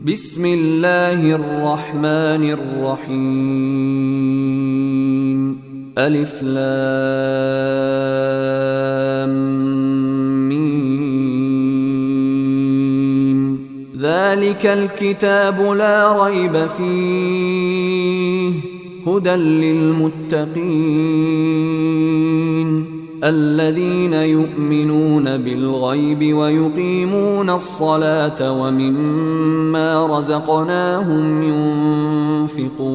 بسم الله الرحمن الرحيم ألف لام ميم ذلك الكتاب لا ريب فيه هدى للمتقين الذين يؤمنون بالغيب ويقيمون الصلاة ومما رزقناهم ينفقون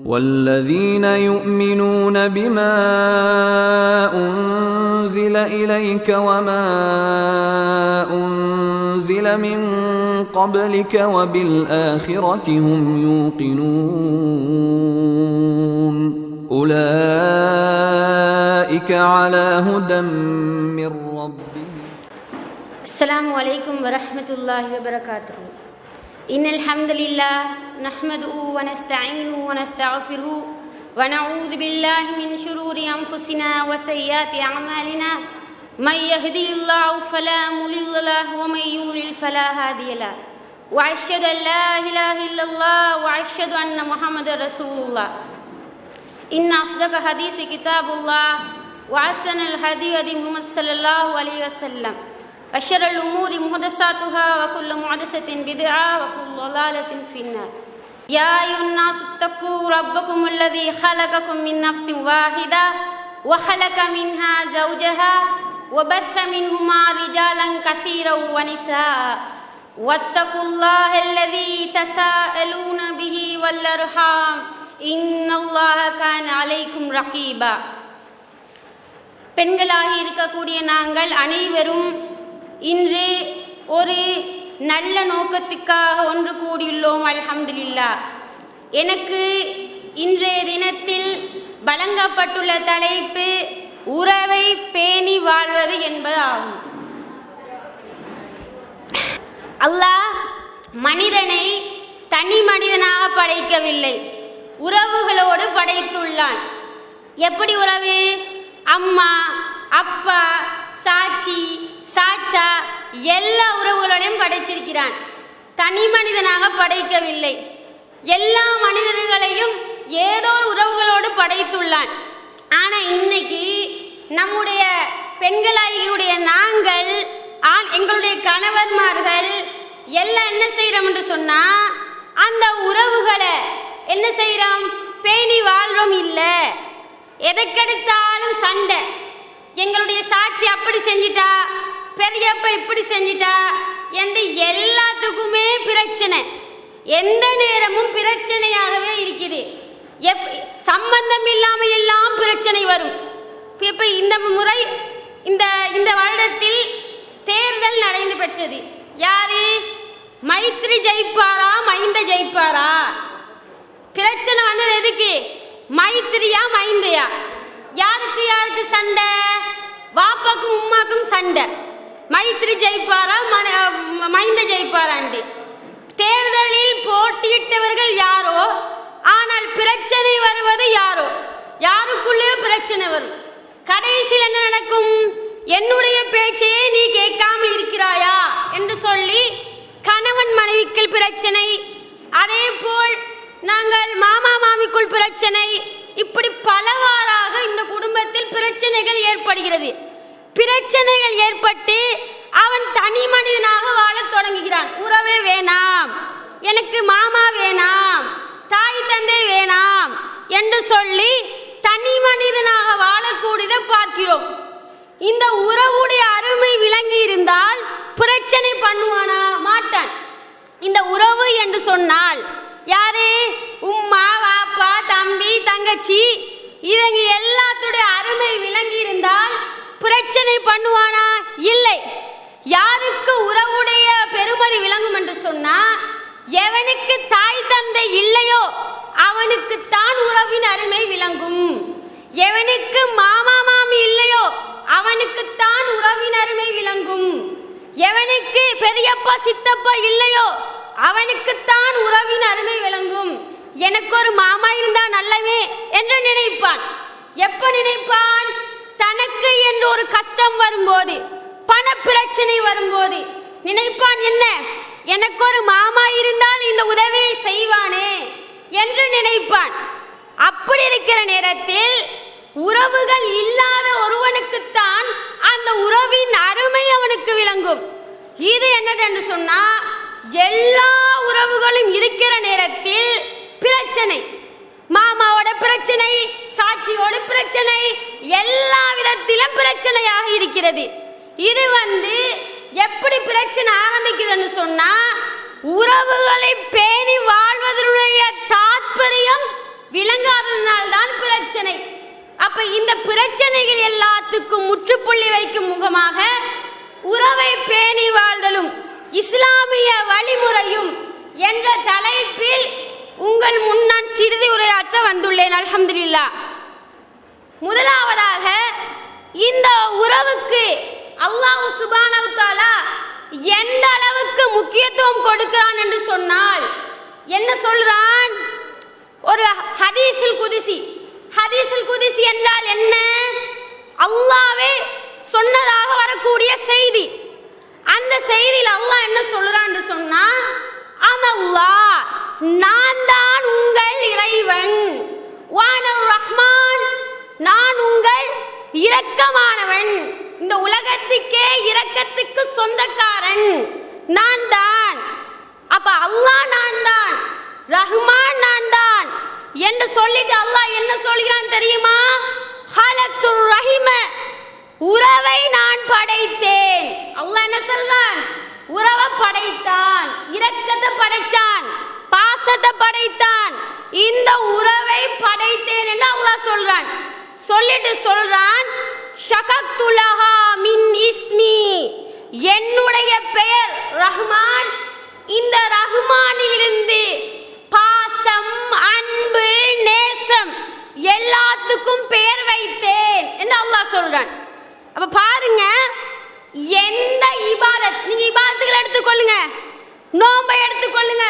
والذين يؤمنون بما أنزل إليك وما أنزل من قبلك وبالآخرة هم يوقنون أولئك على هدى من ربهم. السلام عليكم ورحمة الله وبركاته. إن الحمد لله نحمده ونستعينه ونستغفره ونعوذ بالله من شرور أنفسنا وسيئات أعمالنا من يهدي الله فلا مضل له ومن يضلل فلا هادي له وأشهد أن لا إله إلا الله وأشهد أن محمدا رسول الله. إن أصدق حديث كتاب الله وأحسن الهدي هدي محمد صلى الله عليه وسلم وشر الأمور محدثاتها وكل محدثة بدعة وكل ضلالة في النار. يا أيها الناس اتقوا ربكم الذي خلقكم من نفس واحدة وخلق منها زوجها وبث منهما رجالا كثيرا ونساء واتقوا الله الذي تساءلون به والأرحام إن الله كان عليكم رقيبا. பெண்களாகி இருக்கக்கூடிய நாங்கள் அனைவரும் இன்று ஒரு நல்ல நோக்கத்துக்காக ஒன்று கூடியுள்ளோம். அல்ஹம்துலில்லாஹ். எனக்கு இன்றைய தினத்தில் வழங்கப்பட்டுள்ள தலைப்பு உறவை பேணி வாழ்வது என்பதாகும். அல்லாஹ் மனிதனை தனி மனிதனாக படைக்கவில்லை, உறவுகளோடு படைத்துள்ளான். எப்படி உறவு? அம்மா, அப்பா, சாட்சி, சாச்சா எல்லா உறவுகளையும் படைச்சிருக்கிறான். தனி மனிதனாக படைக்கவில்லை. எல்லா மனிதர்களையும் ஏதோ உறவுகளோடு படைத்துள்ளான். ஆனால் இன்னைக்கு நம்முடைய பெண்களாகியுடைய நாங்கள் எங்களுடைய கணவன்மார்கள் எல்லாம் என்ன செய்கிறோம் என்று சொன்னால் அந்த உறவுகளை என்ன செய்கிறோம்? பேணி வாழ்றோம். இல்லை, எதைக்கெடுத்தாலும் சண்டை. எங்களுடைய சாட்சி அப்படி செஞ்சிட்டா, பெரியப்ப இப்படி செஞ்சிட்டா என்று எல்லாத்துக்குமே பிரச்சனை. எந்த நேரமும் பிரச்சனையாகவே இருக்குது. சம்பந்தம் இல்லாமல் எல்லாம் பிரச்சனை வரும். இப்போ இந்த முறை இந்த வருடத்தில் தேர்தல் நடந்து பெற்றது. யாரு? மைத்ரி ஜெயிப்பாரா மைந்த ஜெயிப்பாரா? பிரச்சனை வந்தது எதுக்கு? மைத்திரியா மைந்தையா? யாருக்கு யாருக்கு சண்டை? வாப்பாக்கும் உம்மாக்கும் சண்டை. மைத்ரி ஜெயிப்பாரா மைந்த ஜெயிப்பாராண்டு. தேர்தலில் போட்டியிட்டவர்கள் யாரோ, ஆனால் பிரச்சனை வருவது யாரோ. யாருக்குள்ளே பிரச்சனை வரும். கடைசியில் என்ன நடக்கும்? என்னுடைய பேச்சையே நீ கேட்காமல் இருக்கிறாயா என்று சொல்லி கணவன் மனைவிக்குள் பிரச்சனை. அதே போல் நாங்கள் மாமா மாமிக்குள் பிரச்சனை. இப்படி பலவாறாக இந்த குடும்பத்தில் பிரச்சனைகள் ஏற்படுகிறது. பிரச்சனைகள் ஏற்பட்டு அவன் தனி மனிதனாக வாழத் தொடங்குகிறான். உறவே வேணாம், எனக்கு மாமா வேணாம், தாய் தந்தை வேணாம் என்று சொல்லி தனி மனிதனாக வாழக்கூடியதை பார்க்கிறோம். இந்த உறவுடைய அருமை விளங்கி இருந்தால் பிரச்சனை பண்ணுவானா? மாட்டான். இந்த உறவு என்று சொன்னால் யாரு? உம்மா, வாப்பா, தம்பி, தங்கச்சி இவங்க எல்லாத்துடைய அருமை விளங்கி இருந்தால் பிரச்சனை பண்ணுவானா? இல்லை. யாருக்கு உறவுடைய பெருமதி விளங்கும் என்று சொன்னா, எவனுக்கு தாய் தந்தை இல்லையோ அவனுக்குத்தான் உறவின் அருமை விளங்கும். எவனுக்கு மாமா மாமி இல்லையோ அவனுக்குத்தான் உறவின் அருமை விளங்கும். எவனுக்கு பெரியப்பா சித்தப்பா இல்லையோ அவனுக்குத்தான் உறவின் அருமை விளங்கும். எனக்கு ஒரு மாமா இருந்தா நல்லவே என்று நினைப்பான். எப்ப நினைப்பான்? தனக்கு என்று ஒரு கஷ்டம் வரும்போது, பண பிரச்சனை வரும்போது நினைப்பான், என்ன என்று நினைப்பான். அப்படி இருக்கிற நேரத்தில் உறவுகள் இல்லாத ஒருவனுக்குத்தான் அந்த உறவின் அருமை அவனுக்கு விளங்கும். இது என்னன்னு சொன்னா, எல்லா உறவுகளும் இருக்கிற நேரத்தில் பிரச்சனை, மாமாவோட பிரச்சனை, சாட்சியோட பிரச்சனை, எல்லா விதத்திலும் பிரச்சனையாக இருக்கிறது. இது எப்படி பிரச்சனை ஆரம்பிக்குதுன்னு சொன்னா, உறவுகளை பேணி வாழ்வதனுடைய தாற்பயம் விளங்காததினால்தான் பிரச்சனை. அப்ப இந்த பிரச்சனைகள் எல்லாத்துக்கும் முற்றுப்புள்ளி வைக்கும் முகமாக உறவை பேணி வாழ்தலும் இஸ்லாமிய வழிமுறையும் என்ற தலைப்பில் உங்கள் முன்னால் சிறிது உரையாற்ற வந்துள்ளேன். அல்ஹம்துலில்லாஹ். முதலாவதாக இந்த உறவுக்கு அல்லாஹ் சுப்ஹானஹு வ தஆலா எந்த அளவுக்கு முக்கியத்துவம் கொடுக்கிறான் என்று சொன்னால், என்ன சொல்றான்? ஒரு ஹதீஸுல் குதிசி என்றால் என்ன? அல்லாஹ்வே சொன்னதாக வரக்கூடிய செய்தி. அந்த செய்தியில் அல்லாஹ் என்ன சொல்றான்னு சொன்னா, அல்லாஹ் நான் தான் உங்கள் இறைவன், வானர் ரஹ்மான் நான் உங்கள் இரக்கமானவன், இந்த உலகத்துக்கே இரக்கத்துக்கு சொந்தக்காரன் நான் தான். அப்ப அல்லாஹ் நான் தான், ரஹ்மான் நான் தான் என்று சொல்லிட்டு அல்லாஹ் என்ன சொல்கிறான் தெரியுமா? ஹலக்துர் ரஹிம, உறவை நான் படைத்தேன். அல்லாஹ் என்ன சொல்றான்? உறவை படைத்தான், இரக்கத்தை படைச்சான், பாசத்தை படைத்தான், இந்த உறவை படைத்தேன் என்று அல்லாஹ் சொல்றான். சொல்லிட்டு சொல்றான், ஷகக்துலஹா மின் இஸ்மி, என்னுடைய பெயர் ரஹ்மான், இந்த ரஹ்மானிலிருந்து பாசம், அன்பு, நேசம் எல்லாத்துக்கும் பெயர் வைத்தேன் என்று அல்லாஹ் சொல்றான். அப்ப பாருங்க, எந்த இபாதத், நீங்க இபாதத்துகளை எடுத்துக்கொள்ளுங்க, நோன்பை எடுத்துக்கொள்ளுங்க,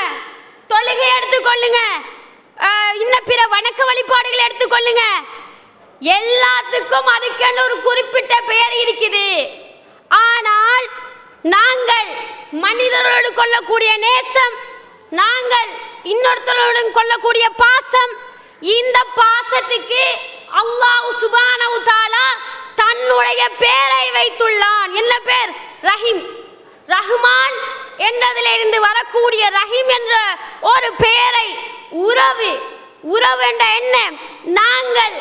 தொழுகை எடுத்துக்கொள்ளுங்க, இன்னும் பிற வணக்க வழிபாடுகளை எடுத்துக்கொள்ளுங்க, எல்லாத்துக்கும் அதுக்கென்று ஒரு குறிப்பிட்ட பெயர் இருக்குது. ஆனால் நாங்கள் மனிதர்களோடு கொள்ளக்கூடிய நேசம், நாங்கள் இன்னொருத்தருடன் கொள்ளக்கூடிய பாசம், இந்த பாசத்துக்கு அல்லாஹ் சுப்ஹானஹு வ தஆலா தன்னுடைய பெயரை வைத்துள்ளான். என்ன பெயர்? ரஹீம். ரஹ்மான் என்றதிலிருந்து வரக்கூடிய ரஹீம் என்ற ஒரு பெயரை உறவு என்ற என்ன, நாங்கள்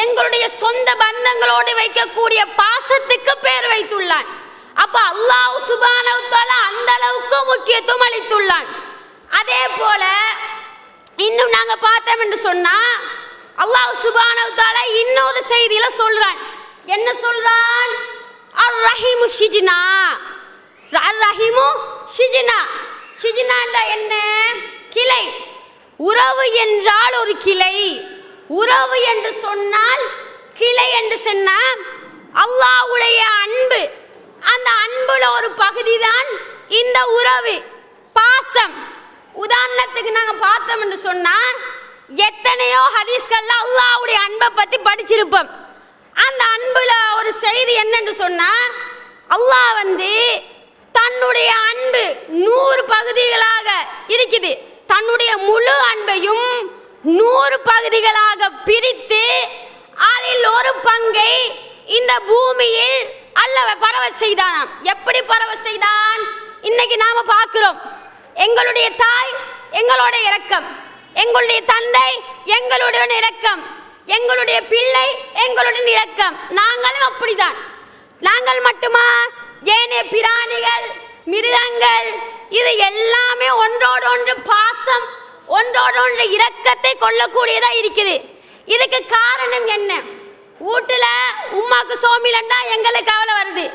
எங்களுடைய சொந்த பந்தங்களோடு வைக்கக்கூடிய பாசத்துக்கு பெயர் வைத்துள்ளான். அப்ப அல்லாஹ் சுப்ஹானஹு வ தஆலா அந்த அளவுக்கு முக்கியத்துவம் அளித்துள்ளான். அதே போல இன்னும் நாங்க பார்த்தோம் என்று சொன்னா, அல்லாஹ் சுப்ஹானஹு வ தஆலா இன்னொரு செய்தியில சொல்றான். என்ன சொல்றான்? அர் ரஹீமு ஷிஜ்னா, அர் ரஹீமு ஷிஜ்னா. ஷிஜ்னா என்ன? கிளை. உறவு என்றால் ஒரு கிளை. உறவு என்று சொன்னால் கிளை என்று சொன்னா அல்லாஹ்வுடைய அன்பு, அந்த அன்புல ஒரு பகுதி தான் இந்த உறவு, பாசம். உதாரணத்துக்கு நாங்க பார்த்தோம் என்று சொன்னா, எத்தனையோ ஹதீஸ்கள்ல அல்லாஹ்வுடைய அன்பை பத்தி படிச்சிருப்போம். அந்த அன்புல ஒரு செய்தி என்னன்னு சொன்னா, அல்லாஹ் தன்னுடைய அன்பு 100 பகுதிகளாக இருக்குது. தன்னுடைய முழு அன்பையும் 100 பகுதிகளாக பிரித்து அதில் ஒரு பங்கை இந்த பூமியில் அல்லாஹ் பரவ செய்தான். எப்படி பரவ செய்தான்? இன்னைக்கு நாம பார்க்கிறோம். எங்களுடைய தாய் எங்களோட இரக்கம், எங்களுடைய தந்தை எங்களுடைய இரக்கம், எங்களுடைய பிள்ளை எங்களுடைய இரக்கம். நாங்களும் அப்படிதான். நாங்கள் மட்டுமா? ஏனைய பிராணிகள், மிருகங்கள், இது எல்லாமே ஒன்றோடு ஒன்று பாசம், ஒன்றோடு ஒன்று இரக்கத்தை கொள்ளக்கூடியதா இருக்குது. இதுக்கு காரணம் என்ன? வீட்டுல உமாக்கு சோம் இல்லைன்னா எங்களுக்கு கவலை வருது,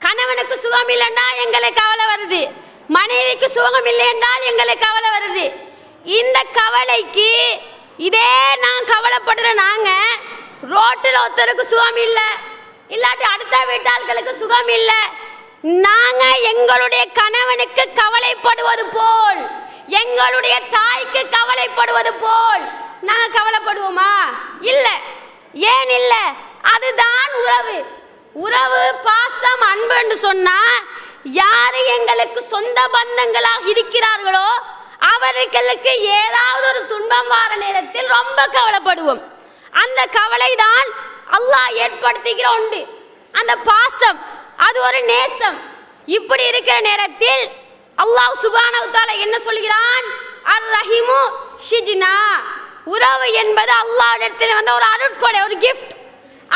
கணவனுக்கு சுகம் இல்லைன்னா எங்களுக்கு கவலை வருது, மனைவிக்கு சுகம் இல்லை என்றால் எங்களுக்கு கவலை வருது. இந்த கவலைக்கு இதே நான் கவலைப்படுற நாங்க ரோட்டில் ஒருத்தருக்கு சுகம் இல்லை, இல்லாட்டி அடுத்த வீட்டாள்களுக்கு சுகம் இல்லை, நாங்க எங்களுடைய கணவனுக்கு கவலைப்படுவது போல், எங்களுடைய தாய்க்கு கவலைப்படுவது போல் நாங்க கவலைப்படுவோமா? இல்லை. ஏன் இல்லை? அதுதான் உறவு. உறவு, பாசம், அன்பு என்று சொன்னா, யாரு எங்களுக்கு சொந்த பந்தங்களாக இருக்கிறார்களோ அவர்களுக்கு ஏதாவது ஒரு துன்பம் வார நேரத்தில் ரொம்ப கவலைப்படுவோம். அந்த கவலை தான் அல்லாஹ் ஏற்படுத்துகிற ஒன்று. அந்த பாசம், அது ஒரு நேசம். இப்படி இருக்கிற நேரத்தில் அல்லாஹ் சுப்ஹானஹு வ தஆலா என்ன சொல்கிறான்? அர் ரஹீமு ஷிஜ்னா. உறவு என்பது அல்லாஹ்விடத்தில் வந்த ஒரு அருட்கொடை, ஒரு கிஃப்ட்.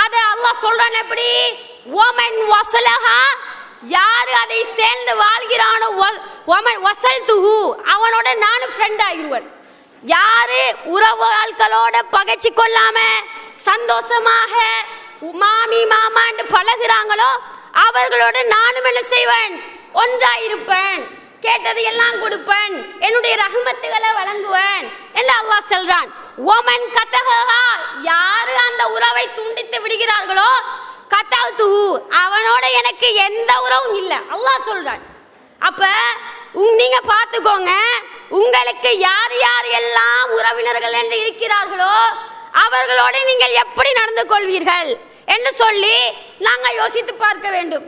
அதை அல்லாஹ் சொல்றான் எப்படி? வமன் வஸலஹா, யாரு அதை சேர்ந்து வாழ்கிறானோ, வமன் வஸல்துஹு, அவனோட நானும் ஃப்ரெண்ட் ஆகிடுவேன். யாரு உறவுகளோட பகைச்சு கொள்ளாம சந்தோஷமாக மாமி மாமான்னு பழகுறாங்களோ அவர்களோட நானும் என்ன செய்வேன்? ஒன்றாயிருப்பேன். கேட்டது எல்லாம் கொடுப்பேன், என்னுடைய ரஹ்மத்துகளை வழங்குவேன் என்று அல்லாஹ் சொல்றான். ஒமன் கதஹா, யாரு அந்த உறவை துண்டித்து விடுகிறார்களோ, கதஹு, அவனோட எனக்கு எந்த உறவும் இல்லை அல்லாஹ் சொல்றான். அப்ப நீங்க பார்த்துக்கோங்க, உங்களுக்கு யார் யார் எல்லாம் உறவினர்கள் என்று இருக்கிறார்களோ அவர்களோட நீங்கள் எப்படி நடந்து கொள்வீர்கள் என்று சொல்லி நாங்கள் யோசித்து பார்க்க வேண்டும்.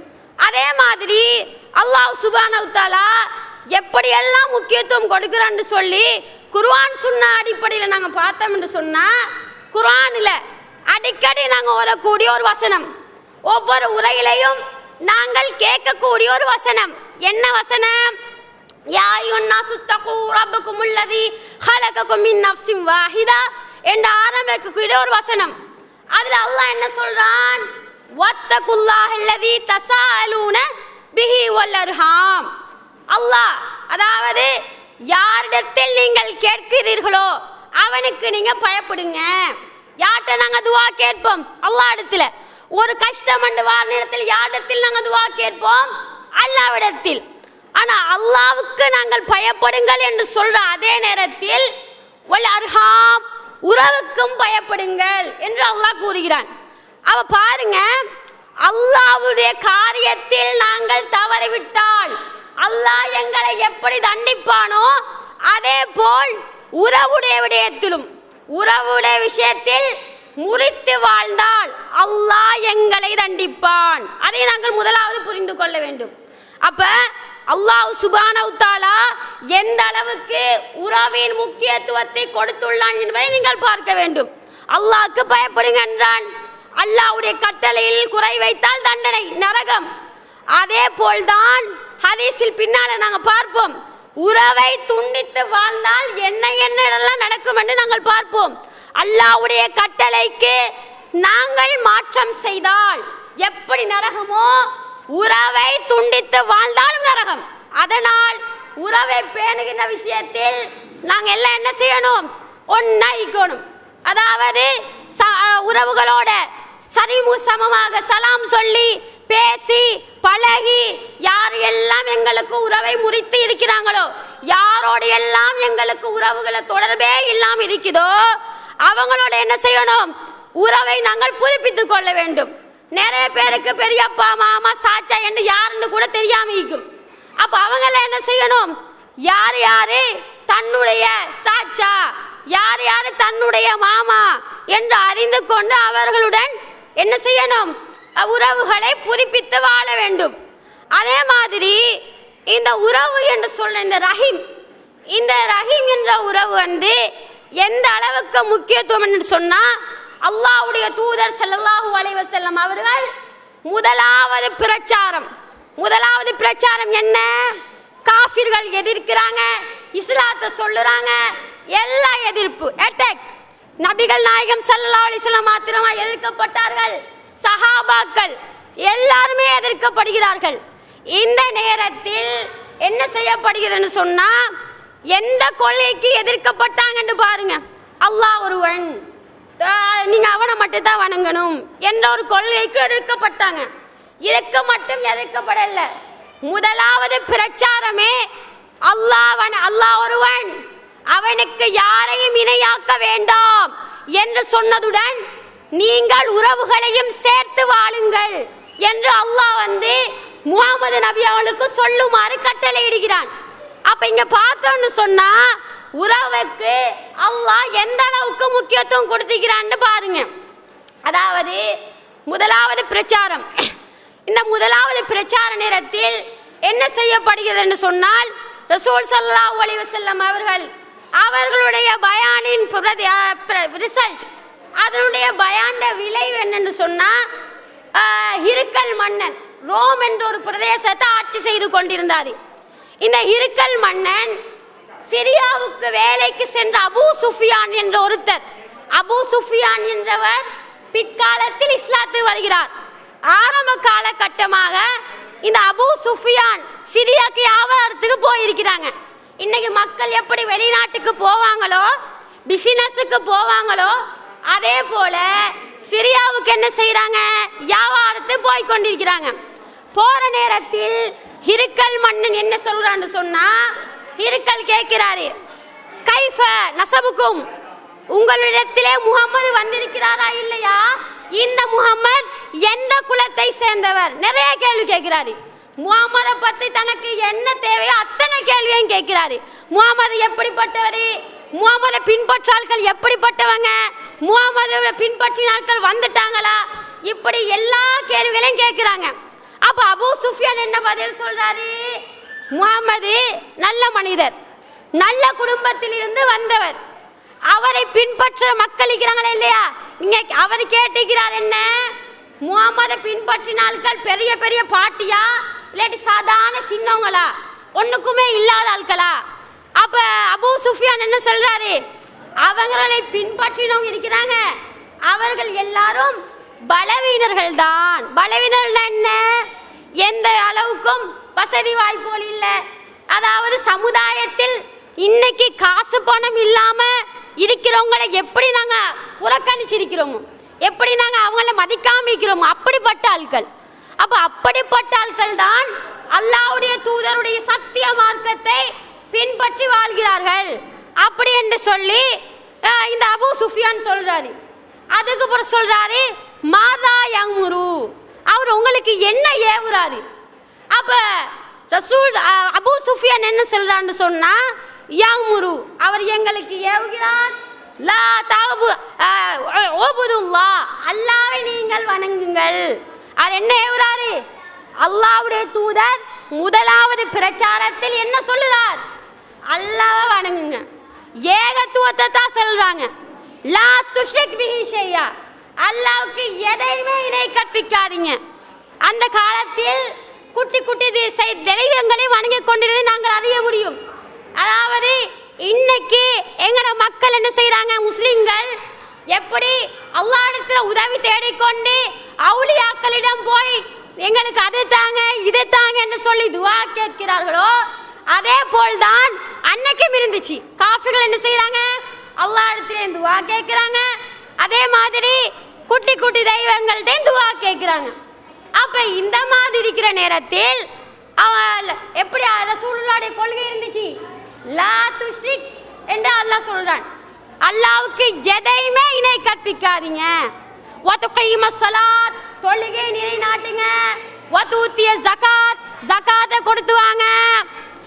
அதே மாதிரி அல்லாஹ் சுப்ஹானஹு வ தஆலா எப்படியெல்லாம் முக்கியத்துவம் கொடுக்கிறான்னு சொல்லி குர்ஆன் சுன்னா அடிப்படையில் நாங்கள் பார்த்தோம் என்று சொன்னா, குர்ஆனில் அடிக்கடி நாங்கள் ஓதக்கூடிய ஒரு வசனம், ஒவ்வொரு உரையிலையும் நாங்கள் கேட்கக்கூடிய ஒரு வசனம். என்ன வசனம்? யா அய்யுன்னாசு தகு ரப்பகுமுல்லதி ஹலககும் மின் நஃப்ஸின் வாஹிதா என்ற ஆரம்பிக்கக்கூடிய ஒரு வசனம். அதுல அல்லாஹ் என்ன சொல்றான்? வத்தகுல்லாஹல்லதி தஸாலூன பிஹி வல் அர்ஹாம். அல்லாஹ், அதாவது யாரிடத்தில் நீங்கள் கேட்கிறீர்களோ அவனுக்கு நீங்க பயப்படுங்க. யார்கிட்ட நாங்க துவா கேட்போம்? அல்லாஹ் இடத்துல. ஒரு கஷ்டம் என்று வார நேரத்தில் யாரிடத்தில் நாங்க துவா கேட்போம்? அல்லாஹ்விடத்தில். ஆனா அல்லாஹ்வுக்கு நாங்கள் பயப்படுங்கள் என்று சொல்ற அதே நேரத்தில் வல் அர்ஹாம், உறவுக்கும் பயப்படுங்கள் என்று அல்லாஹ் கூறுகிறான். அவ பாருங்க, அல்லாஹ்வுடைய காரியத்தில் நாங்கள் தவறிவிட்டால் அல்லாஹ் எங்களை எப்படி தண்டிப்பானோ அதே போல் உறவுடைய விடயத்திலும், உறவுடைய விஷயத்தில் முறித்து வாழ்ந்தால் அல்லாஹ் எங்களை தண்டிப்பான். அதை நாங்கள் முதலாவது புரிந்து கொள்ள வேண்டும். அப்ப அல்லாஹ் சுப்ஹானஹு வ தஆலா எந்த அளவுக்கு உறவின் முக்கியத்துவத்தை கொடுத்துள்ளான் என்பதை நீங்கள் பார்க்க வேண்டும். அல்லாஹ்க்கு பயப்படுங்க என்றான். அல்லாஹ்வுடைய கட்டளையில் குறை வைத்தால் தண்டனை நரகம். அதே போல்தான் ஹதீஸில் பின்னால நாங்கள் பார்ப்போம், உறவை துண்டித்து வாழ்ந்தால் என்ன என்னெல்லாம் நடக்கும் என்று நாங்கள் பார்ப்போம். அல்லாஹ்வுடைய கட்டளைக்கு நாங்கள் மாற்றம் செய்தால் எப்படி நரகமோ, உறவை துண்டித்து வாழ்ந்தாலும் நரகம். அதனால் உறவை பேணுகின்ற விஷயத்தில் நாங்கள் எல்லாம் என்ன செய்யணும்? ஒன்னாயிக்கணும். அதாவது உறவுகளோட சரிமுசமமாக சலாம் சொல்லி பேசி பழகி, யார் எல்லாம் எங்களுக்கு உறவை முறித்து இருக்கிறாங்களோ, யாரோடு எல்லாம் எங்களுக்கு உறவுகளை தொடர்பே இல்லாமல் இருக்குதோ அவங்களோட என்ன செய்யணும்? உறவை நாங்கள் புதுப்பித்துக் கொள்ள வேண்டும். நிறைய பேருக்கு பெரியப்பா மாமா சாச்சா என்று யாருன்னு கூட தெரியாம இருக்கும். அப்ப அவங்கள என்ன செய்யணும்? யார் யாரு தன்னுடைய சாச்சா, யார் யாரு தன்னுடைய மாமா என்று அறிந்து கொண்டு அவர்களுடன் என்ன செய்யணும்? உறவுகளை புதுப்பித்து வாழ வேண்டும். அதே மாதிரி இந்த உறவு என்று சொல்ல இந்த ரஹீம் என்ற உறவு எந்த அளவுக்கு முக்கியத்துவம் என்று சொன்னா, அல்லாஹ்வுடைய தூதர் ஸல்லல்லாஹு அலைஹி வஸல்லம் அவர்கள் முதலாவது பிரச்சாரம் என்ன? காஃபிர்கள் எதிர்க்கிறாங்க, இஸ்லாத்தை சொல்லுறாங்க, எல்லா எதிர்ப்பு அட்டாக். நபிகள் நாயகம் ஸல்லல்லாஹு அலைஹி வஸல்லம் மாத்திரமா எதிர்க்கப்பட்டார்கள், சஹாபாக்கள் எல்லாருமே எதிர்க்கப்படுகிறார்கள். இந்த நேரத்தில் என்ன செய்யப்படுகிறதுன்னு சொன்னா, எந்த கொள்கைக்கு எதிர்க்கப்பட்டாங்கன்னு பாருங்க. அல்லாஹ் ஒருவன், நீங்க அவனை மட்டும் தான் வணங்கணும் என்ற ஒரு கொள்கைக்கு எதிர்க்கப்பட்டாங்க. இதுக்கு மட்டும் எதிர்க்கப்படல, முதலாவது பிரச்சாரமே அல்லாஹ் ஒருவன், அவனுக்கு யாரையும் இணையாக்க வேண்டாம் என்று சொன்னதுடன் நீங்கள் உறவுகளையும் சேர்த்து வாழுங்கள் என்று அல்லாஹ் முஹம்மது நபி அவர்களுக்கு சொல்லுமாறு கட்டளையிடுகிறான். அப்ப இங்க பார்த்தோம்னு சொன்னா, உறவுக்கு அல்லாஹ் எந்த அளவுக்கு முக்கியத்துவம் கொடுத்துக்கிறான்னு பாருங்க. அதாவது முதலாவது பிரச்சாரம், இந்த முதலாவது பிரச்சார நேரத்தில் என்ன செய்யப்படுகிறது என்று சொன்னால், ரசூல் ஸல்லல்லாஹு அலைஹி வஸல்லம் அவர்களுடைய பயானின் ரிசல்ட், அதனுடைய பயான் விளைவு என்னன்னு சொன்னா, ஹிருக்கல் மன்னன் ரோம் என்ற ஒரு பிரதேசத்தை ஆட்சி செய்து கொண்டிருந்தார். இந்த ஹிருக்கல் மன்னன் சிரியாவுக்கு வேலைக்கு சென்ற அபூ சுஃபியான் என்ற ஒருத்தர், அபூ சுஃபியான் என்றவர் பிற்காலத்தில் இஸ்லாத்து வருகிறார். ஆரம்ப காலகட்டமாக இந்த அபூ சுஃபியான் சிரியாக்கு வியாபாரத்துக்கு போயிருக்கிறாங்க. இன்னைக்கு மக்கள் எப்படி வெளிநாட்டுக்கு போவாங்களோ, பிசினஸுக்கு போவாங்களோ, அதே போல சிரியாவுக்கு என்ன செய்யறாங்க, வியாபாரத்துக்கு போய் கொண்டிருக்கிறாங்க. போற நேரத்தில் ஹிருக்கல் மன்னன் என்ன சொல்றான்னு சொன்னா, ஹிருக்கல் கேட்கிறாரு, கைஃப நசபுக்கும், உங்களிடத்திலே முகம்மது வந்திருக்கிறாரா இல்லையா, இந்த முகம்மது எந்த குலத்தை சேர்ந்தவர், நிறைய கேள்வி கேட்கிறாரு. முகம்மதை பத்தி தனக்கு என்ன தேவையோ அத்தனை கேள்வியும் கேட்கிறாரு. முகம்மது எப்படிப்பட்டவர், முகம்மதை பின்பற்றாள்கள் எப்படிப்பட்டவங்க, முகம்மது பின்பற்றினாட்கள் வந்துட்டாங்களா, இப்படி எல்லா கேள்விகளையும் கேட்கிறாங்க. அப்ப அபூ சுஃபியான் என்ன பதில் சொல்றாரு, முகம்மது நல்ல மனிதர், நல்ல குடும்பத்தில் இருந்து வந்தவர், அவரை பின்பற்ற மக்கள் இருக்கிறாங்களா இல்லையா, நீங்க அவர் கேட்டுக்கிறார் என்ன, முகம்மதை பின்பற்றினால்கள் பெரிய பெரிய பாட்டியா இல்லாட்டி சாதாரண சின்னவங்களா, ஒண்ணுக்குமே இல்லாத ஆட்களா. அப்ப அபூ சுஃபியான் என்ன சொல்றாரு, அவங்களை பின்பற்றினவங்க இருக்கிறாங்க, அவர்கள் எல்லாரும் பலவீனர்கள் தான். பலவீனர்கள் என்ன, எந்த அளவுக்கும் வசதி வாய்ப்புகள் இல்லை, அதாவது சமுதாயத்தில் இன்னைக்கு காசு பணம் இல்லாம இருக்கிறவங்களை எப்படி நாங்க புறக்கணிச்சிருக்கிறோமோ, எப்படி நாங்க அவங்கள மதிக்காம இருக்கிறோமோ, அப்படிப்பட்ட ஆட்கள். அப்ப அப்படிப்பட்ட ஆட்கள் தான் அல்லாஹ்வுடைய தூதருடைய சத்திய மார்க்கத்தை பின்பற்றி வாழ்கிறார்கள் அப்படி என்று சொல்லி இந்த அபூ சுஃபியான் சொல்றாரு. அதுக்கு அப்புறம் சொல்றாரு, மாதா யமுரு, அவர் உங்களுக்கு என்ன ஏவுறாரு. அப்ப ரசூல் அபூ சுஃபியான் என்ன சொல்றான்னு சொன்னா, யமுரு, அவர் எங்களுக்கு ஏவுகிறார், லா தஅபு உபுதுல்லாஹ், அல்லாஹ்வை நீங்கள் வணங்குங்கள். அவர் என்ன ஏவுறாரு, அல்லாஹ்வுடைய தூதர் முதலாவது பிரச்சாரத்தில் என்ன சொல்லுறார், அல்லாஹ்வை வணங்குங்க, ஏகத்துவத்தை தான் சொல்றாங்க. லா துஷ்ரிக் பிஹி ஷையா, அல்லாஹ்வுக்கு எதையுமே இணை கற்பிக்காதீங்க. அந்த காலத்தில் குட்டி குட்டி தெய்வங்களை வணங்கி கொண்டிருந்தது நாங்கள் அறிய முடியும். அதாவது இன்னைக்கு எங்கட மக்கள் என்ன செய்யறாங்க, முஸ்லிம்கள் எப்படி அல்லாஹ்விடத்தில் உதவி தேடிக்கொண்டு அவுலியாக்களிடம் போய் எங்களுக்கு அது தாங்க இது தாங்க என்று சொல்லி துஆ கேட்கிறார்களோ, அதே போல்தான் அன்னைக்கும் இருந்துச்சு. காஃபிர்கள் என்ன செய்யறாங்க, அல்லாஹ்விடத்தில் துஆ கேட்கிறாங்க, அதே மாதிரி குட்டி குட்டி தெய்வங்கள்ட்ட துஆ கேட்கிறாங்க. அப்ப இந்த மாதிரி இருக்கிற நேரத்தில் எப்படி ரசூலுல்லாஹ்வுடைய கொள்கை இருந்துச்சு, லா துஷ்ரிக் என்று அல்லாஹ் சொல்றான், அல்லாஹ்வுக்கு எதையுமே இணை கற்பிக்காதீங்க. வதுகீம ஸலாத், தொழுகை நிலைநாட்டுங்க. வதுத்திய ஜகாத், ஜகாத்தை கொடுத்து வாங்க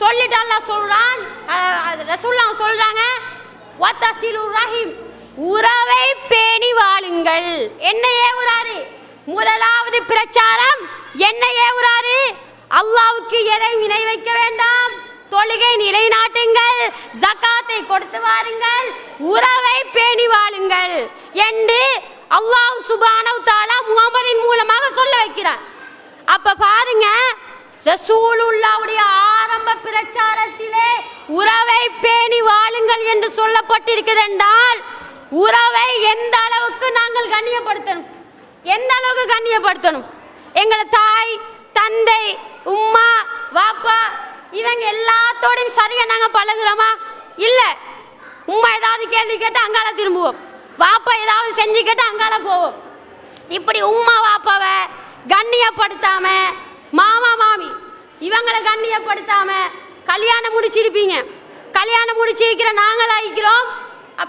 சொல்லிட்டு அல்லாஹ் சொல்றான். ரசூலுல்லாஹ் சொல்றாங்க, வதசிலு ரஹீம், உறவை பேணி வாழுங்கள். என்ன ஏவுறாரு, முதலாவது பிரச்சாரம் என்ன ஏவுறாரு, அல்லாஹ்வுக்கு எதையும் இணை வைக்க வேண்டாம், தொழுகை நிலைநாட்டுங்கள், ஜகாத்தை கொடுத்து வாருங்கள், உறவை பேணி வாழுங்கள் என்று அல்லாஹ் சுப்ஹானஹு தஆலா முஹம்மதின் மூலமாக சொல்ல வைக்கிறார். அப்ப பாருங்க, ரசூலுல்லாஹ்வுடைய ஆரம்ப பிரச்சாரத்திலே உறவை பேணி வாழுங்கள் என்று சொல்லப்பட்டிருக்கிறது என்றால், உறவை எந்த அளவுக்கு நாங்கள் கண்ணியப்படுத்தணும், எந்த அளவுக்கு கண்ணியப்படுத்தணும். எங்கள தாய் தந்தை உம்மா வாப்பா இவங்க எல்லாத்தோடையும் சரியா நாங்க பழகுறோமா, இல்ல. உம்மா ஏதாவது கேள்வி கேட்டு அங்கால திரும்புவோம், வாப்பா ஏதாவது செஞ்சு கேட்டு அங்கால போவோம். இப்படி உம்மா வாப்பாவை கண்ணியப்படுத்தாம, மாமா மாமி இவங்களை கண்ணியப்படுத்தாம கல்யாணம் முடிச்சிருப்பீங்க. கல்யாணம் முடிச்சிருக்கிற நாங்கள் ஆகிக்கிறோம்,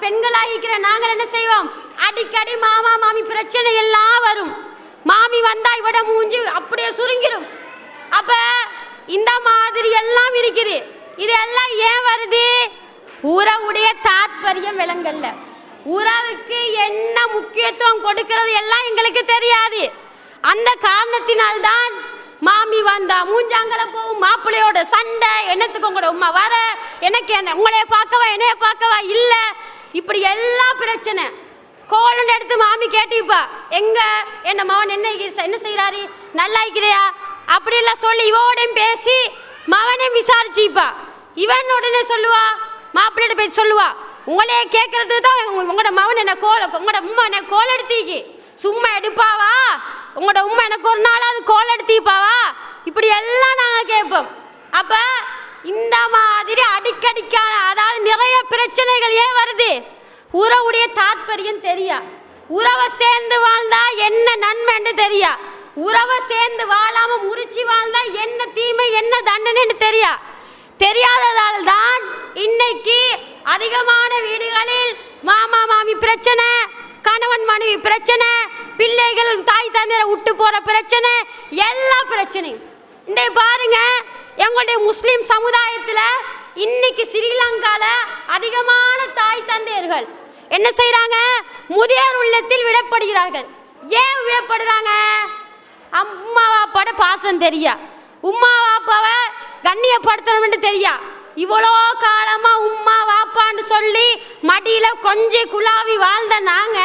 பெண்கள் ஆகிக்கிற நாங்கள் என்ன செய்வோம், அடிக்கடி மாமா மாமி பிரச்சனை எல்லாம் வரும். மாமி வந்தா இவட மூஞ்சி அப்படியே சுருங்கிடும். அப்ப இந்த மாதிரி எல்லாம் இருக்குது. இதெல்லாம் ஏன் வருது, உறவுடைய தாத்பரியம் விளங்கல்ல. உறவுக்கு என்ன முக்கியத்துவம் கொடுக்கிறது எல்லாம் எங்களுக்கு தெரியாது. அந்த காரணத்தினால்தான் மாமி வந்தா மூஞ்சாங்கல போகும், மாப்பிள்ளையோட சண்டை, என்னத்துக்கு உங்களோட உமா வர, எனக்கு என்ன உங்களைய பார்க்கவா என்னைய பார்க்கவா இல்ல, இப்படி எல்லா பிரச்சனை. கோலண்ட் எடுத்து மாமி கேட்டிப்பா, எங்க என்ன மகன் என்ன செய்யறாரு, நல்லா இருக்கிறியா அப்படி எல்லாம் சொல்லி இவோடையும் பேசி மகனையும் விசாரிச்சுப்பா. இவன் உடனே சொல்லுவா, மாப்பிள்ளையோட பேசி சொல்லுவா, உங்களையே கேட்கறது தான் உங்களோட மகன் என்ன உங்களோட உமா என்ன கோல் எடுத்தீங்க, சும்மா எடுப்பாவா, உங்களோட உமா எனக்கு ஒரு நாளாவது கோல் எடுத்திப்பாவா, இப்படி எல்லாம் நாங்கள் கேட்போம். அப்ப இந்த மாதிரி அடிக்கடிக்கான அதாவது நிறைய பிரச்சனைகள் ஏன் வருது, உறவுடைய தாத்பரியம் தெரியா, உறவை சேர்ந்து வாழ்ந்தா என்ன நன்மைன்னு தெரியா, உறவை சேர்ந்து வாழாம முறிச்சு வாழ்ந்தா என்ன தீமை என்ன தண்டனைன்னு தெரியாததால் தான் இன்னைக்கு அதிகமான வீடுகளில் மாமா மாமி பிரச்சனை, கணவன் மனைவி பிரச்சனை, பிள்ளைகள் தாய் தந்தையரை விட்டு போற பிரச்சனை, எல்லா பிரச்சனையும். இன்றைக்கு பாருங்க, எங்களுடைய முஸ்லிம் சமுதாயத்தில் இன்னைக்கு ஸ்ரீலங்கால அதிகமான தாய் தந்தையர்கள் என்ன செய்யறாங்க, முதியோர் உள்ளத்தில் விடப்படுகிறார்கள். ஏன் விடப்படுறாங்க, அம்மா வாப்பாட பாசம் தெரியா, உம்மா வாப்பாவை கண்ணியப்படுத்தணும்னு தெரியா, இவ்வளோ காலமா உம்மா வாப்பான்னு சொல்லி மடியில கொஞ்சம் குழாவி வாழ்ந்த நாங்க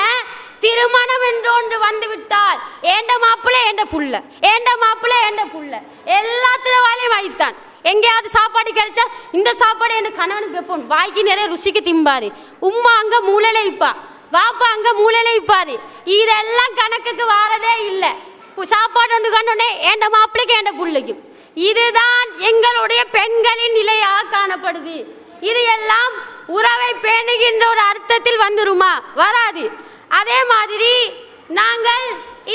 திருமணம் என்று ஒன்று வந்து விட்டால் ஏண்ட மாப்பிள்ளை ஏண்ட புள்ள, ஏண்ட மாப்பிள்ளை ஏண்ட புள்ள, எல்லாத்துல வேலையும் வைத்தான். எங்கேயாவது சாப்பாடு கிடைச்சா இந்த சாப்பாடு என் கணவனுக்கு வைப்போம், வாய்க்கு நிறைய ருசிக்கு திம்பாரு, உம்மா அங்க மூளையில வைப்பா, வாப்பா அங்க மூளையில வைப்பாரு, இதெல்லாம் கணக்குக்கு வாரதே இல்லை. சாப்பாடு ஒன்று கண்டோடனே ஏண்ட மாப்பிள்ளைக்கு ஏண்ட புள்ளைக்கும். இதுதான் எங்களுடைய பெண்களின் நிலையாக காணப்படுது. இது எல்லாம் உறவை பேணுகின்ற ஒரு அர்த்தத்தில் வந்துருமா, வராது. அதே மாதிரி நாங்கள்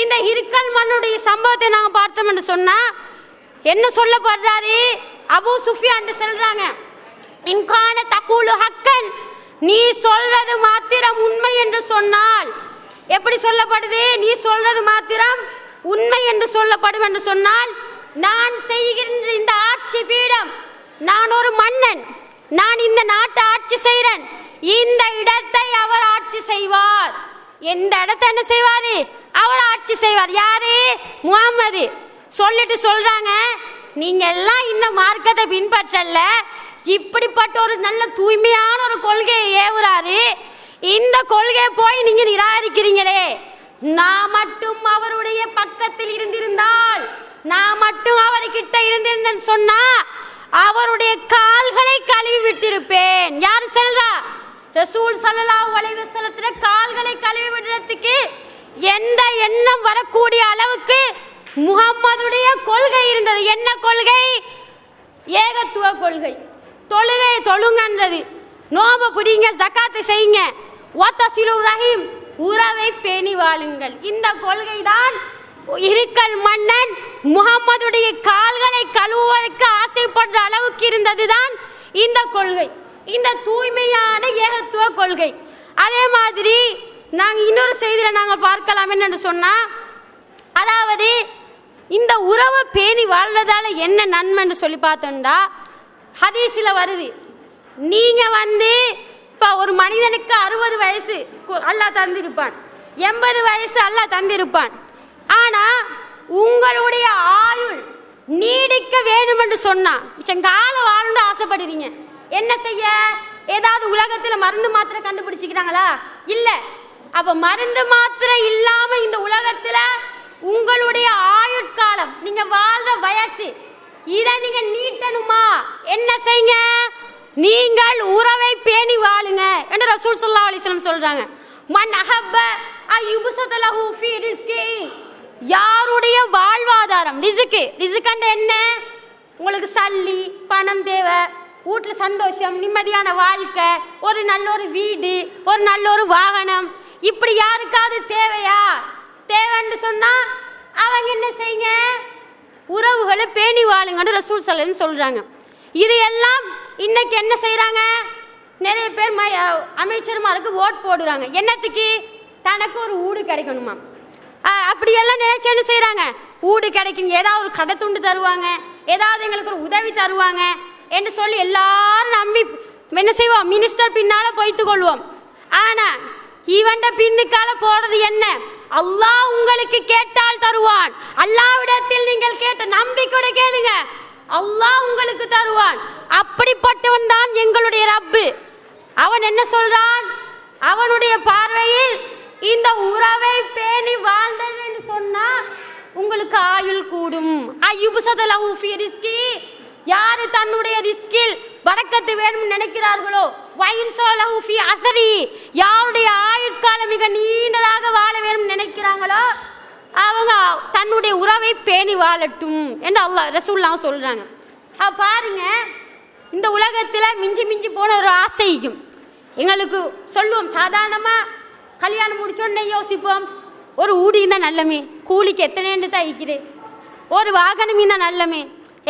இந்த இருக்கல் மண்ணுடைய சம்பவத்தை நாங்கள் பார்த்தோம் என்று சொன்னா என்ன சொல்லப்படுறாரு, அபூ சுஃபியான் சொல்றாங்க, இன்கான தகூலு ஹக்கன், நீ சொல்றது மாத்திரம் உண்மை என்று சொன்னால், எப்படி சொல்லப்படுது, நீ சொல்றது மாத்திரம் உண்மை என்று சொல்லப்படும் என்று சொன்னால், நான் செய்கின்ற இந்த ஆட்சி பீடம், நான் ஒரு மன்னன், நான் இந்த நாட்டை ஆட்சி செய்கிறேன், இந்த இடத்தை அவர் ஆட்சி செய்வார். எந்த இடத்தை என்ன செய்வாரு, அவர் ஆட்சி செய்வார். யாரு, முகம்மது. சொல்லிட்டு சொல்றாங்க, நீங்க எல்லாம் இந்த மார்க்கத்தை பின்பற்றல, இப்படிப்பட்ட ஒரு நல்ல தூய்மையான ஒரு கொள்கையை ஏவுறாரு, இந்த கொள்கையை போய் நீங்க நிராகரிக்கிறீங்களே, நான் மட்டும் அவருடைய பக்கத்தில் இருந்திருந்தால், நான் மட்டும் அவர்கிட்ட இருந்திருந்தேன்னு சொன்னா அவருடைய கால்களை கழுவி விட்டிருப்பேன். யாரு சொல்றா, ரசூல் ஸல்லல்லாஹு அலைஹி வஸல்லத்தின் கால்களை கழுவி விடுறதுக்கு எந்த எண்ணம் வரக்கூடிய அளவுக்கு முஹம்மதுடைய கொள்கை இருந்தது. என்ன கொள்கை, ஏகத்துவ கொள்கை. தொழுகை தொழுங்கன்றது, நோம்பு பிடிங்க, ஜகாத்தை செய்யுங்க, வத்தஸிலுர் ரஹீம், உறவை பேணி வாழுங்கள். இந்த கொள்கை தான் இருக்கல் மன்னன் முகம்மதுடைய கால்களை கழுவுவதற்கு ஆசைப்படுற அளவுக்கு இருந்தது தான் இந்த கொள்கை, இந்த தூய்மையான ஏகத்துவ கொள்கை. அதே மாதிரி நாங்கள் இன்னொரு செய்தியில் நாங்கள் பார்க்கலாம் என்னன்னு சொன்னால், அதாவது இந்த உறவை பேணி வாழ்றதால என்ன நன்மைன்னு சொல்லி பார்த்தோம்டா, ஹதீஸில் வருது, நீங்கள் இப்போ ஒரு மனிதனுக்கு 60 வயசு அல்லாஹ் தந்திருப்பான், 80 வயசு அல்லாஹ் தந்திருப்பான். ஆனால் உங்களுடைய ஆயுள் நீடிக்க வேணும் என்று சொன்னா கால வாழணும்னு ஆசைப்படுறீங்க, என்ன செய்ய, ஏதாவது உலகத்தில் மருந்து மாத்திரை கண்டுபிடிச்சிக்கிறாங்களா, இல்லை. அப்போ மருந்து மாத்திரை இல்லாமல் இந்த உலகத்தில் உங்களுடைய ஆயுட்காலம், நீங்கள் வாழ்கிற வயசு, இதை நீங்கள் நீட்டணுமா, என்ன செய்யுங்க, நீங்கள் உறவை பேணி வாழுங்க என்று ரசூல் ஸல்லல்லாஹு அலைஹி வஸல்லம் சொல்றாங்க. மன் அஹப்ப அய்யுபஸத லஹு ஃபீ ரிஸ்கி, யாருடைய வாழ்வாதாரம், ரிஸ்க் என்ன, உங்களுக்கு சல்லி பணம் தேவை, வீட்டில் சந்தோஷம், நிம்மதியான வாழ்க்கை, ஒரு நல்ல ஒரு வீடு, ஒரு நல்ல ஒரு வாகனம், இப்படி யாருக்காவது தேவைன்னு சொன்னா அவங்க என்ன செய்யுங்க, உறவுகளை பேணி வாழுங்கன்னு ரசூல் ஸல்லல்லாஹு அலைஹி வஸல்லம் சொல்றாங்க. இது எல்லாம் இன்னைக்கு என்ன செய்யறாங்க, நிறைய பேர் அமைச்சர்மாருக்கு ஓட் போடுறாங்க, என்னத்துக்கு, தனக்கு ஒரு வீடு கிடைக்கணுமா, அப்படியெல்லாம் நினைச்சு என்ன செய்யறாங்க, வீடு கிடைக்கும், ஏதாவது ஒரு கடை துண்டு தருவாங்க, ஏதாவது எங்களுக்கு ஒரு உதவி தருவாங்க என்று சொல்லி எல்லாரும் நம்பி என்ன செய்வோம், மினிஸ்டர் பின்னால போய்த்து கொள்வோம். ஆனா இவன்ட பின்னுக்கால போறது என்ன, அல்லாஹ் உங்களுக்கு கேட்டால் தருவான். அல்லாஹ்விடத்தில் நீங்கள் கேட்ட நம்பிக்கையோட கேளுங்க, அல்லாஹ் உங்களுக்கு தருவான். அப்படிப்பட்டவன் தான் எங்களுடைய ரப்பு. அவன் என்ன சொல்றான்? அவனுடைய பார்வையில் இந்த உறவை பேணி வாழ்ந்தது என்று சொன்னா உங்களுக்கு ஆயுள் கூடும். அய்யுபுசதலஹு ஃபீ ரிஸ்கி, யாரு தன்னுடைய ரிஸ்கில் பரக்கத்து வேணும்னு நினைக்கிறார்களோ, வயின்சலஹு ஃபீ அஸரி, யாருடைய ஆயுட்காலம் மிக நீண்டதாக வாழ வேணும்னு நினைக்கிறாங்களோ அவங்க தன்னுடைய உறவை பேணி வாழட்டும் என்று அல்லாஹ் ரசூலுல்லாஹ் சொல்றாங்க. பாருங்க, இந்த உலகத்துல மிஞ்சி மிஞ்சி போன ஒரு ஆசைக்கும் எங்களுக்கு சொல்லுவோம். சாதாரணமாக கல்யாணம் முடிச்சோடனே யோசிப்போம், ஒரு ஊடி தான் நல்லமே, கூலிக்கு எத்தனைன்னு தான் இருக்கிறேன், ஒரு வாகனம் தான் நல்லமே,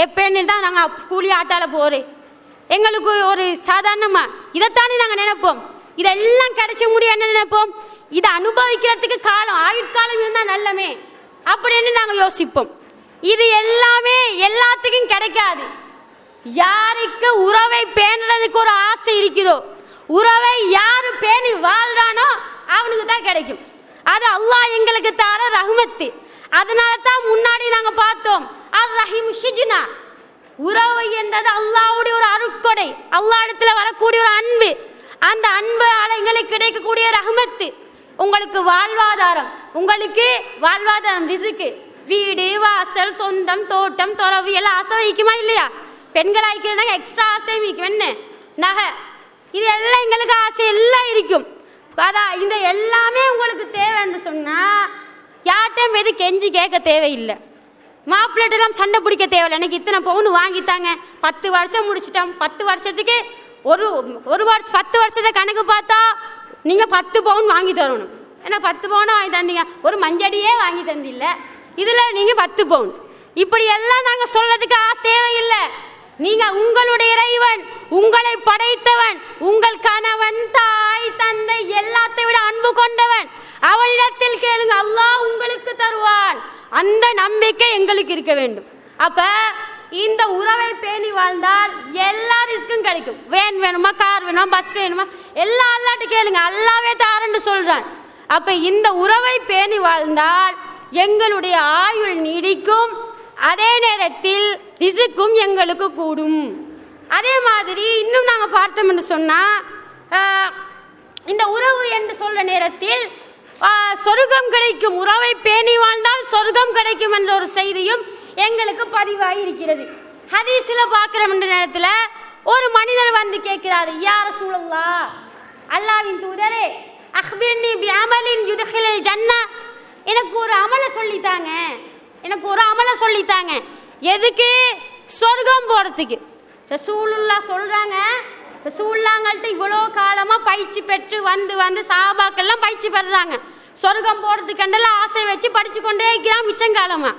எப்பன்னு தான் நாங்கள் கூலி ஆட்டால போகிறேன். எங்களுக்கு ஒரு சாதாரணமாக இதைத்தானே நாங்கள் நினைப்போம். இதெல்லாம் கிடைச்ச முடியும் என்ன நினைப்போம், இதை அனுபவிக்கிறதுக்கு காலம் ஆயுட்காலம் இருந்தால் நல்லமே அப்படின்னு நாங்கள் யோசிப்போம். இது எல்லாமே எல்லாத்துக்கும் கிடைக்காது. யாருக்கு உறவை பேணுறதுக்கு ஒரு ஆசை இருக்குதோ, உறவை யாரு பேணி வாழ்றானோ அவனுக்கு தான் கிடைக்கும். அது அல்லாஹ் எங்களுக்கு தர ரஹ்மத்து. அதனால தான் முன்னாடி நாங்க பார்த்தோம், அர் ரஹீம் ஷிஜ்னா, உறவு என்றது அல்லாஹ்வுடைய ஒரு அருட்கொடை, அல்லாஹ் இடத்துல வரக்கூடிய ஒரு அன்பு. அந்த அன்பு எங்களுக்கு கிடைக்கக்கூடிய ரஹ்மத்து. உங்களுக்கு வாழ்வாதாரம், உங்களுக்கு வாழ்வாதாரம் ரிஸ்க், வீடு வாசல் சொந்தம் தோட்டம் துறவு எல்லாம் ஆசை வைக்குமா இல்லையா? பெண்கள் ஆயிக்கிறனாங்க எக்ஸ்ட்ரா ஆசை வைக்கும், என்ன நகை, இது எல்லாம் எங்களுக்கு ஆசை எல்லாம் இருக்கும். அதான் இந்த எல்லாமே உங்களுக்கு தேவைன்னு சொன்னால் யார்ட்டையும் எது கெஞ்சி கேட்க தேவையில்லை. மாப்பிள்ளைட்டெல்லாம் சண்டை பிடிக்க தேவையில்லை. எனக்கு இத்தனை பவுன் வாங்கித்தாங்க, 10 வருஷம் முடிச்சிட்டோம், 10 வருஷத்துக்கு ஒரு வருஷம் 10 வருஷத்தை கணக்கு பார்த்தா நீங்கள் 10 பவுன் வாங்கி தரணும். ஏன்னா 10 பவுனை வாங்கி தந்தீங்க, ஒரு மஞ்சடியே வாங்கி தந்தில்ல, இதில் நீங்கள் 10 பவுன். இப்படி எல்லாம் நாங்கள் சொல்றதுக்கு தேவையில்லை. நீங்க உங்களுடைய இறைவன், உங்களை படைத்தவன், உங்கள் கணவன் தாய் தந்தை எல்லாத்தை விட அன்பு கொண்டவன், அவனிடத்தில் கேளுங்க, அல்லாஹ் உங்களுக்கு தருவான். அந்த நம்பிக்கை எங்களுக்கு இருக்க வேண்டும். அப்ப இந்த உறவை பேணி வாழ்ந்தால் எல்லா ரிஸ்க்கும் கிடைக்கும். வேன் வேணுமா, கார் வேணுமா, பஸ் வேணுமா, எல்லாம் அல்லாட்ட கேளுங்க, அல்லாவே தாரன்னு சொல்றான். அப்ப இந்த உறவை பேணி வாழ்ந்தால் எங்களுடைய ஆயுள் நீடிக்கும், அதே நேரத்தில் ரிஸ்க்கும் எங்களுக்கு கூடும். அதே மாதிரி இன்னும் நாங்கள் பார்த்தோம் என்று சொன்னால், இந்த உறவு என்று சொல்ற நேரத்தில் சொர்க்கம் கிடைக்கும், உறவை பேணி வாழ்ந்தால் சொர்க்கம் கிடைக்கும் என்ற ஒரு செய்தியும் எங்களுக்கு பதிவாகி இருக்கிறது. ஹதீஸில் பார்க்குற நேரத்தில் ஒரு மனிதர் வந்து கேட்கிறாரு, யா ரசூலல்லாஹ், அல்லாஹ்வின் தூதரே, அக்பிர்னி பிஅமலின் யுத்ஹிலுல் ஜன்னah, எனக்கு ஒரு அமலை சொல்லித்தாங்க, எனக்கு ஒரு அமலை சொல்லித்தாங்க, எதுக்கு? சொர்க்கம் போகிறதுக்கு. ரசூலுல்லாஹ் சொல்கிறாங்க, ரசூலுல்லாஹ்ங்கள்ட்ட இவ்வளோ காலமாக பயிற்சி பெற்று வந்து வந்து சஹாபாக்கெல்லாம் பயிற்சி பெறுறாங்க, சொர்க்கம் போகிறதுக்கண்டெல்லாம் ஆசை வச்சு படித்து கொண்டே இருக்கிறான் மிச்சங்காலமாக.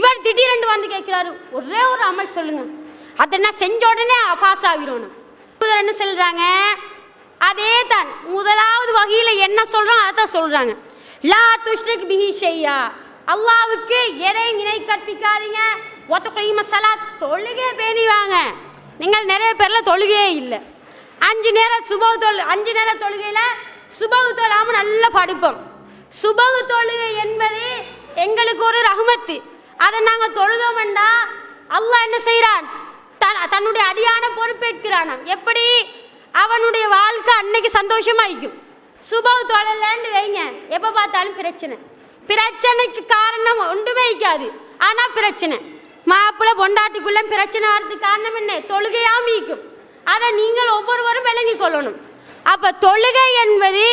இவர் திடீரென்று வந்து கேட்குறாரு, ஒரே ஒரு அமல் சொல்லுங்க, அதை நான் செஞ்ச உடனே பாஸ் ஆகிடணும். என்ன சொல்கிறாங்க? அதே தான் முதலாவது வகையில் என்ன சொல்கிறோம் அதை தான் சொல்கிறாங்க. லா துஷ்ரிக் பிஹி ஷையா, அல்லாஹ்வுக்கு எதை இணை கற்பிக்காதீங்க. ஒத்தகைம சலாத், தொழுகை பேணிவாங்க. நீங்கள் நிறைய பேரில் தொழுகையே இல்லை. 5 நேரம் சுபஹ் 5 நேரம் தொழுகையில் சுபஹ் தொழாமல் நல்லா படுப்போம். சுபஹ் தொழுகை என்பது எங்களுக்கு ஒரு ரஹ்மத்து. அதை நாங்கள் தொழுதோம்டா அல்லாஹ் என்ன செய்கிறான்? தன்னுடைய அடியான பொறுப்பேற்கிறான். எப்படி? அவனுடைய வாழ்க்கை அன்னைக்கு சந்தோஷமாயிக்கும். சுபஹ் தொழலன்னு வைங்க, எப்போ பார்த்தாலும் பிரச்சனை. பிரச்சனைக்கு காரணம் ஒன்றுமே இருக்காது, ஆனால் பிரச்சனை. மாப்பிள்ளை பொண்டாட்டிக்குள்ள பிரச்சனை வர்றதுக்கு காரணம் என்ன? தொழுகையாக மீக்கும். அதை நீங்கள் ஒவ்வொருவரும் விளங்கி கொள்ளணும். அப்போ தொழுகை என்பது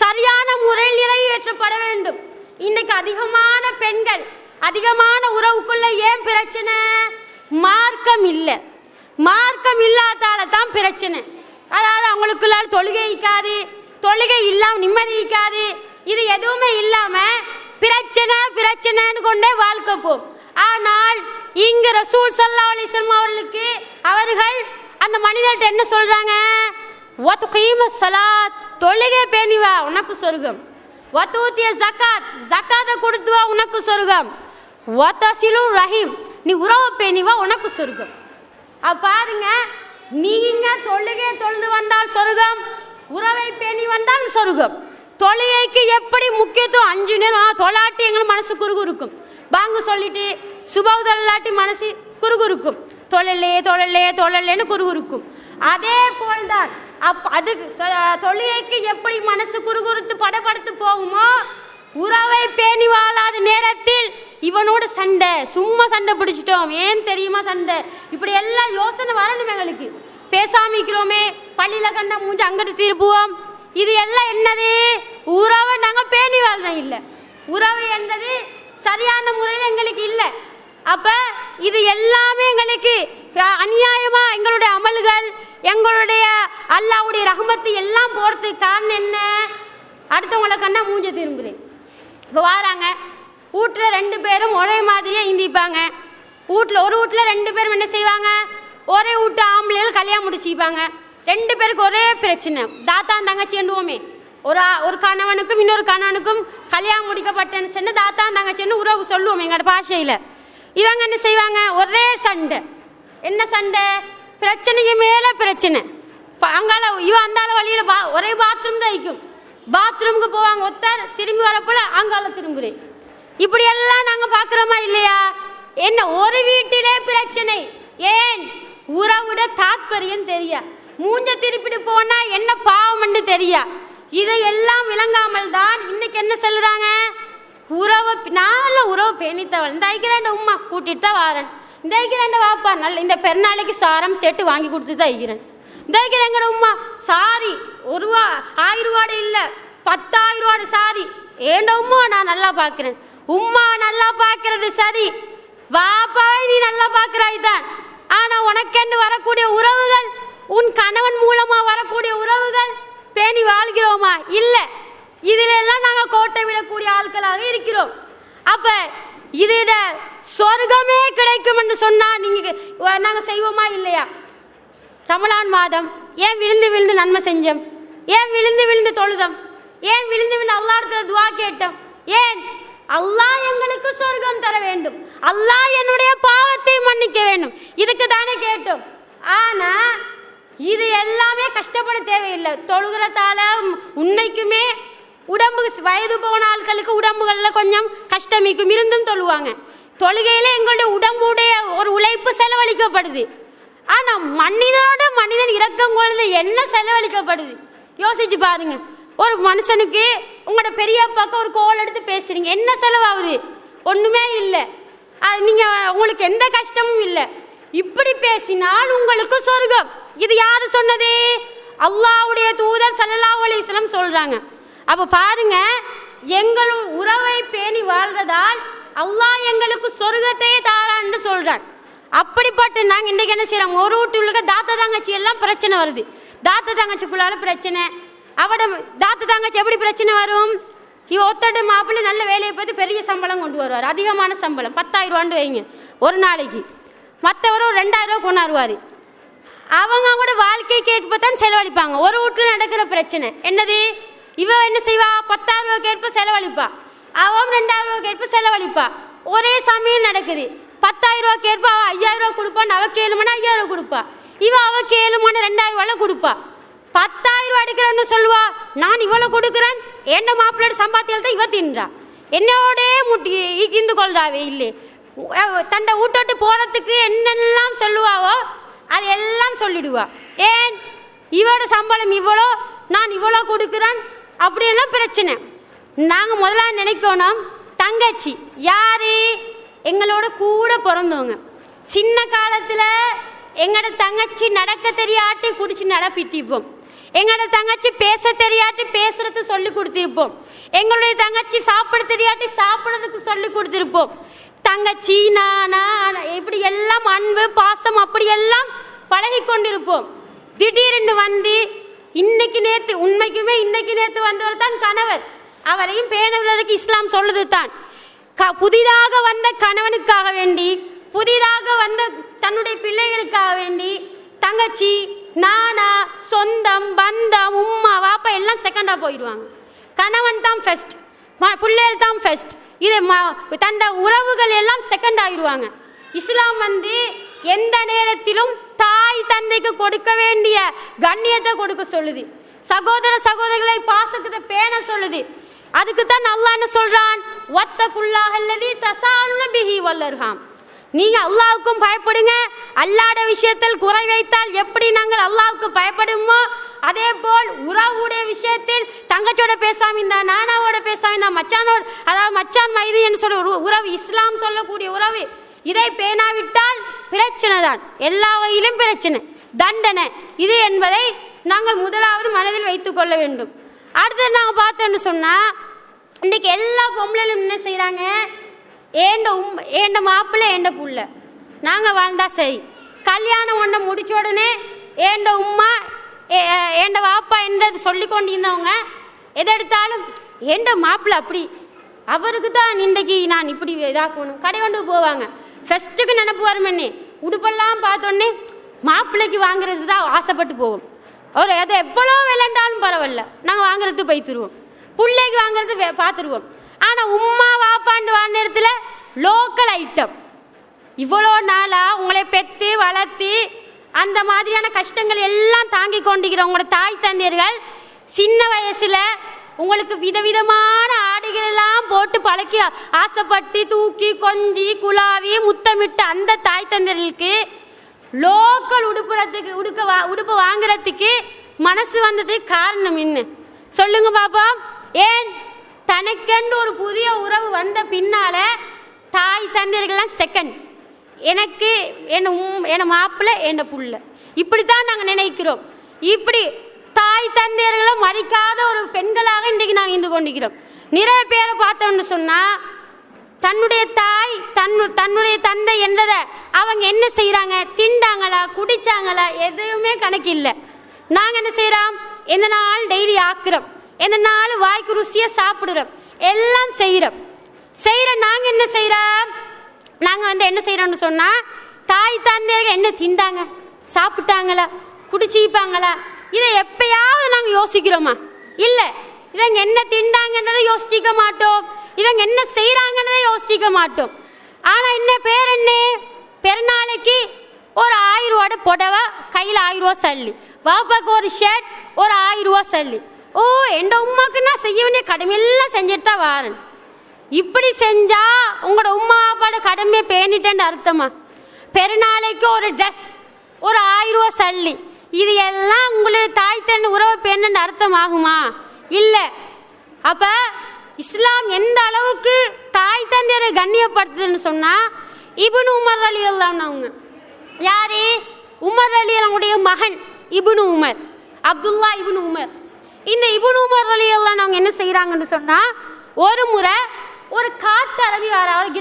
சரியான முறையில் நிறைவேற்றப்பட வேண்டும். இன்னைக்கு அதிகமான பெண்கள் அதிகமான உறவுக்குள்ள ஏன் பிரச்சனை? மார்க்கம் இல்லை. மார்க்கம் இல்லாதால தான் பிரச்சனை. அதாவது அவங்களுக்குள்ள தொழுகை இருக்காது, தொழுகை இல்லாமல் நிம்மதி இருக்காது, இது எதுவுமே இல்லாமல் பிரச்சனை பிரச்சனைன்னு கொண்டே வாழ்க்கை போகும். ஆனால் இங்கு ரசூல் ஸல்லல்லாஹு அலைஹி வஸல்லம் அவர்கள் அந்த மனிதர்கிட்ட என்ன சொல்றாங்க? வத்கீம ஸலாத், தொழுகை பேணி வா உனக்கு சொர்க்கம். வதூதிய ஜகாத், ஜகாத்தை கொடுத்து வா உனக்கு சொர்க்கம். வதசிலு ரஹீம், நீ உறவை பேணி வா உனக்கு சொர்க்கம். பாருங்க, நீங்க தொழுகை தொழுது வந்தால் சொர்க்கம், உறவை பேணி வந்தால் சொர்க்கம். தொழுகைக்கு எப்படி முக்கியத்துவம் 5 நேரம் தொலாட்டி எங்கள் மனசு குறுகுறுக்கும். பாங்கு சொல்லிட்டு சுபவு தொல்லாட்டி மனசு குறுகுறுக்கும். தொழலேன்னு குறுகுறுக்கும். அதே போல்தான் அது தொழுகைக்கு எப்படி மனசு குறுகுறுத்து படப்படுத்து போகுமோ, உறவை பேணி வாழாத நேரத்தில் இவனோட சண்டை, சும்மா சண்டை பிடிச்சிட்டோம், ஏன் தெரியுமா சண்டை, இப்படி எல்லாம் யோசனை வரணும் எங்களுக்கு. பேசாமிக்கிறோமே, பள்ளியில் கண்ட மூஞ்சி அங்கிட்டு திருப்புவோம். இது எல்லாம் என்னது? உறவை நாங்கள் பேணி வாழ்றோம் இல்லை. உறவு என்பது சரியான முறையில் எங்களுக்கு இல்லை. அப்போ இது எல்லாமே எங்களுக்கு அநியாயமாக எங்களுடைய அமல்கள், எங்களுடைய அல்லாஹ்வுடைய ரஹ்மத்து எல்லாம் போகிறதுக்கு காரணம் என்ன? அடுத்தவங்களை கண்டா மூஞ்ச திரும்புது. இப்போ வாராங்க வீட்டில் 2 பேரும் ஒரே மாதிரியாக இந்திப்பாங்க. ஒரு வீட்டில் 2 பேரும் என்ன செய்வாங்க? ஒரே வீட்டு ஆம்பளைகள் கல்யாணம் முடிச்சுப்பாங்க. 2 பேருக்கு ஒரே பிரச்சனை. தாத்தான் தங்கச்சி எண்டுவோமே, ஒரு கணவனுக்கும் இன்னொரு கணவனுக்கும் கல்யாணம் முடிக்கப்பட்டேன்னு சொன்ன தாத்தான் தங்கச்சின்னு உறவு சொல்லுவோம் எங்களோட பாஷையில். இவங்க என்ன செய்வாங்க? ஒரே சண்டை. என்ன சண்டை? பிரச்சனைக்கு மேலே பிரச்சனை. அங்கால இவன் அந்தால வழியில் ஒரே பாத்ரூம் தான் இருக்கும். பாத்ரூமுக்கு போவாங்க ஒருத்தர், திரும்பி வரப்போல அங்கால திரும்புறேன். இப்படியெல்லாம் நாங்கள் பார்க்குறோமா இல்லையா? என்ன ஒரு வீட்டிலே பிரச்சனை. ஏன்? உறவுட தாத்பரியம் தெரியா, மூஞ்ச திருப்பிட்டு போனா என்ன பாவம்னு தெரியா. இதையெல்லாம் விளங்காமல் தான் இன்னைக்கு என்ன சொல்லுறாங்க? உறவை நாள உறவு பேணித்தவள் இந்த ஐக்கிறேன் உமா கூட்டிட்டு தான் வாரன், இந்த ஐக்கிறேன் வாப்பா நல்ல இந்த பெருநாளைக்கு சாரம் சேர்த்து வாங்கி கொடுத்து தான் ஐக்கிறேன், இந்த ஐக்கிறேங்கட உமா சாரி 1 ரூபா 1000 ரூபாடு இல்லை 10,000 ரூபாடு சாரி ஏண்ட உமா நான் நல்லா பார்க்குறேன். உமா நல்லா பார்க்கறது சரி, வாப்பாவை நீ நல்லா பார்க்குறாய் தான். ஆனால் உனக்கென்று வரக்கூடிய உறவுகள், உன் கணவன் மூலமாக வரக்கூடிய உறவுகள் பேணி வாழ்கிறோமா? இல்லை. இதிலெல்லாம் நாங்கள் கோட்டை விடக்கூடிய ஆட்களாக இருக்கிறோம். அப்போ இதில் சொர்க்கமே கிடைக்கும் என்று சொன்னால் நீங்கள் நாங்கள் செய்வோமா இல்லையா? ரமலான் மாதம் ஏன் விழுந்து விழுந்து நன்மை செஞ்சோம்? ஏன் விழுந்து விழுந்து தொழுதம்? ஏன் விழுந்து விழுந்து அல்லாஹ்விடத்தில் துஆ கேட்டோம்? ஏன்? அல்லாஹ் எங்களுக்கு சொர்க்கம் தர வேண்டும், அல்லாஹ் என்னுடைய பாவத்தை மன்னிக்க வேண்டும், இதுக்கு தானே கேட்டோம். ஆனால் இது எல்லாமே கஷ்டப்பட தேவையில்லை. தொழுகிறதால உண்மைக்குமே உடம்பு வயது போன ஆட்களுக்கு உடம்புகளில் கொஞ்சம் கஷ்டமிக்கும், இருந்தும் தொழுவாங்க. தொழுகையில் எங்களுடைய உடம்புடைய ஒரு உழைப்பு செலவழிக்கப்படுது. ஆனால் மனிதன் இறக்கும் பொழுது என்ன செலவழிக்கப்படுது யோசிச்சு பாருங்க. ஒரு மனுஷனுக்கு உங்களோட பெரியப்பாக்க ஒரு கோல் எடுத்து பேசுறீங்க, என்ன செலவாகுது? ஒன்றுமே இல்லை. அது நீங்கள் உங்களுக்கு எந்த கஷ்டமும் இல்லை. இப்படி பேசினால் உங்களுக்கு சொர்க்கம். இது யாரு சொன்னது? அல்லாஹ்வுடைய தூதர் ஸல்லல்லாஹு அலைஹி வஸல்லம் சொல்றாங்க. அப்போ பாருங்க, எங்கள் உறவை பேணி வாழ்றதால் அல்லாஹ் எங்களுக்கு சொர்க்கத்தையே தாரான்னு சொல்றான். அப்படிப்பட்டு நாங்கள் இன்றைக்கு என்ன செய்யறோம்? ஒரு வீட்டுள்ள தாத்தா தங்கச்சி எல்லாம் பிரச்சனை வருது. தாத்தா தங்கச்சிக்குள்ளால பிரச்சனை. அவட தாத்தா தங்கச்சி எப்படி பிரச்சனை வரும்? ஒத்தடு மாப்பிள்ளை நல்ல வேலையை பார்த்து பெரிய சம்பளம் கொண்டு வருவார், அதிகமான சம்பளம் 10,000 ரூபான்னு வைங்க ஒரு நாளைக்கு. மற்றவர் ஒரு 2,000 ரூபா கொண்டாடுவார். அவங்க கூட வாழ்க்கைக்கு ஏற்ப தான் செலவழிப்பாங்க. ஒரு வீட்டில் நடக்கிற பிரச்சனை என்னது? இவ என்ன செய்வா? 10,000 ரூபாய்க்கு ஏற்ப செலவழிப்பா, அவன் 2,000 ரூபாய்க்கு ஏற்ப செலவழிப்பா. ஒரே சமையல் நடக்குது. 10,000 ரூபாய்க்கு ஏற்ப அவள் 5,000 ரூபா கொடுப்பான், அவ 7 மணி 5,000 ரூபா கொடுப்பா. இவ அவ 7 மணி 2,000 ரூபாய் கொடுப்பா. 10,000 ரூபா எடுக்கிறேன்னு சொல்லுவா, நான் இவ்வளோ கொடுக்குறேன், என்ன மாப்பிள்ளோட சம்பாத்தியல் தான் இவ தின்றா, என்னோடே முட்டி இந்து கொள்றாவே இல்லை. தண்டை விட்டுட்டு போகிறதுக்கு என்னெல்லாம் சொல்லுவாவோ அது எல்லாம் சொல்லிடுவா. ஏன்? இவரோட சம்பளம் இவ்வளோ, நான் இவ்வளோ கொடுக்குறேன், அப்படியெல்லாம் பிரச்சனை. நாங்கள் முதல்ல நினைக்கணும், தங்கச்சி யாரு? எங்களோட கூட பிறந்தவங்க. சின்ன காலத்தில் எங்களோட தங்கச்சி நடக்க தெரியாட்டி பிடிச்சி நடப்பிட்டிருப்போம். எங்களோட தங்கச்சி பேச தெரியாட்டி பேசுறது சொல்லி கொடுத்திருப்போம். எங்களுடைய தங்கச்சி சாப்பிட தெரியாட்டி சாப்பிட்றதுக்கு சொல்லி கொடுத்திருப்போம். தங்கச்சி நானா இப்படி எல்லாம் அன்பு பாசம் அப்படியெல்லாம் பழகி கொண்டிருப்போம். திடீரென்று வந்து இன்னைக்கு நேற்று, உண்மைக்குமே இன்னைக்கு நேற்று வந்தவர் தான் கணவர். அவரையும் பேணுவதற்கு இஸ்லாம் சொல்லுது தான். புதிதாக வந்த கணவனுக்காக வேண்டி, புதிதாக வந்த தன்னுடைய பிள்ளைகளுக்காக வேண்டி தங்கச்சி நானா சொந்தம் பந்தம் உம்மா வாப்பா எல்லாம் செகண்டாக போயிடுவாங்க. கணவன் தான் ஃபர்ஸ்ட், பிள்ளைகள் தான் ஃபர்ஸ்ட். இது தண்ட உறவுகள் எல்லாம் செகண்ட் ஆகிடுவாங்க. இஸ்லாம் வந்து எந்த நேரத்திலும் தாய் தந்தைக்கு கொடுக்க வேண்டிய கண்ணியத்தை கொடுக்க சொல்லுது. சகோதர சகோதரிகளை பாசத்தை பேண சொல்லுது. அதுக்கு தான் அல்லாஹ் என்ன சொல்றான், வத்தகுல்லாஹல்லதி தஸாலுன பிஹி வல்லர்ஹாம். நீங்க அல்லாஹ்வுக்கும் பயப்படுங்க. அல்லாஹ்வுடைய விஷயத்தில் குறை வைத்தால் எப்படி நாங்கள் அல்லாஹ்வுக்கு பயப்படுமோ அதே போல் உறவுடைய விஷயத்தில் தங்கச்சோட பேசாம இருந்தா, நானாவோட பேசாம இருந்தா, மச்சானோட, அதாவது மச்சான் மைதி என்று சொல்ல உறவு, இஸ்லாம் சொல்லக்கூடிய உறவு, இதை பேணாவிட்டால் பிரச்சனை தான், எல்லா வகையிலும் பிரச்சனை, தண்டனை இது என்பதை நாங்கள் முதலாவது மனதில் வைத்துக் கொள்ள வேண்டும். அடுத்து நாங்கள் பார்த்தோன்னு சொன்னால், இன்றைக்கி எல்லா பொம்பளைகளும் என்ன செய்கிறாங்க, ஏண்ட மாப்பிள்ளை ஏண்ட புள்ள நாங்கள் வாழ்ந்தா சரி, கல்யாணம் ஒன்றை முடிச்ச உடனே ஏண்ட உம்மா ஏண்ட வாப்பா என்றது சொல்லி கொண்டிருந்தவங்க எதை எடுத்தாலும் ஏண்ட மாப்பிள்ளை அப்படி, அவருக்கு தான் இன்றைக்கி நான் இப்படி இதாக்கணும் கடை கொண்டு போவாங்க. ஃபஸ்ட்டுக்கு நினப்பு வருமென்னே உடுப்பெல்லாம் பார்த்தோன்னே மாப்பிள்ளைக்கு வாங்குறது தான் ஆசைப்பட்டு போவோம். ஒரு அது எவ்வளோ விளைண்டாலும் பரவாயில்ல, நாங்கள் வாங்குறது போய்த்துருவோம், பிள்ளைக்கு வாங்குறது பார்த்துருவோம். ஆனால் உம்மா வாப்பாண்டு வாழ நேரத்தில் லோக்கல் ஐட்டம், இவ்வளோ நாளாக உங்களை பெற்று வளர்த்து அந்த மாதிரியான கஷ்டங்கள் எல்லாம் தாங்கி கொண்டிருக்கிற உங்களோட தாய் தந்தையர்கள் சின்ன வயசில் உங்களுக்கு விதவிதமான ஆடைகள் எல்லாம் போட்டு பழக்கி ஆசைப்பட்டு தூக்கி கொஞ்சி குழாவி முத்தமிட்டு அந்த தாய் தந்தையர்களுக்கு லோக்கல் உடுப்பு வாங்குறதுக்கு மனசு வந்ததுக்கு காரணம் என்ன சொல்லுங்க பாப்பா? ஏன் தனக்கென்று ஒரு புதிய உறவு வந்த பின்னால தாய் தந்தையர்கள்லாம் செகண்ட், எனக்கு என்ன மாப்பிள்ளை என்ன புள்ள, இப்படித்தான் நாங்கள் நினைக்கிறோம். இப்படி தாய் தந்தையர்களை மதிக்காத ஒரு பெண்களாக இன்றைக்கு நாங்கள் இருந்து கொண்டிருக்கிறோம். நிறைய பேரை பார்த்தோம்னு சொன்னால் தன்னுடைய தாய் தன்னுடைய தந்தை என்றதை அவங்க என்ன செய்கிறாங்க, திண்டாங்களா குடித்தாங்களா எதுவுமே கணக்கு இல்லை. நாங்கள் என்ன செய்கிறோம், எந்த நாள் டெய்லி ஆக்குறோம், எந்த நாள் வாய்க்கு ருசியாக சாப்பிடுறோம், எல்லாம் செய்கிறோம். நாங்கள் என்ன செய்கிறோம், நாங்கள் என்ன செய்கிறோம்னு சொன்னால் தாய் தந்தையர்கள் என்ன திண்டாங்க, சாப்பிட்டாங்களா, குடிச்சிப்பாங்களா, இதை எப்பயாவது நாங்கள் யோசிக்கிறோமா? இல்லை. இவங்க என்ன திண்டாங்கன்றதை யோசிக்க மாட்டோம், இவங்க என்ன செய்கிறாங்கன்றதை யோசிக்க மாட்டோம். ஆனால் என்ன பேர் என்ன, பெருநாளைக்கு ஒரு 1000 ரூபாட புடவை, கையில் 1000 ரூபா சல்லி, வாப்பாக்கு ஒரு ஷர்ட், ஒரு 1000 ரூபா சல்லி. ஓ எந்த உமாக்கு நான் செய்ய வேண்டிய கடமையெல்லாம் செஞ்சுட்டு தான் வாரேன். இப்படி செஞ்சால் உங்களோட உமா வாப்பாட கடமையை பேணிட்டேன்னு அர்த்தமா? பெருநாளைக்கு ஒரு ட்ரெஸ், ஒரு 1000 ரூபா சல்லி, இது எல்லாம் உங்களுடைய தாய் தன் உறவை பேணுன்னு அர்த்தம் ஆகுமா? இல்லை. அப்போ இஸ்லாம் எந்த அளவுக்கு தாய் தந்தையரை கண்ணியப்படுத்துதுன்னு சொன்னால், இப்னு உமர் ரலியல்லாஹு அன்ஹு, யாரு? உமர் ரலியல்லாஹுடைய மகன் இப்னு உமர், அப்துல்லா இப்னு உமர். இந்த இப்னு உமர் ரலியல்லாஹு அன்ஹு என்ன செய்கிறாங்கன்னு சொன்னால், ஒரு முறை ஒரு காட்டு அரபி வார, அவர்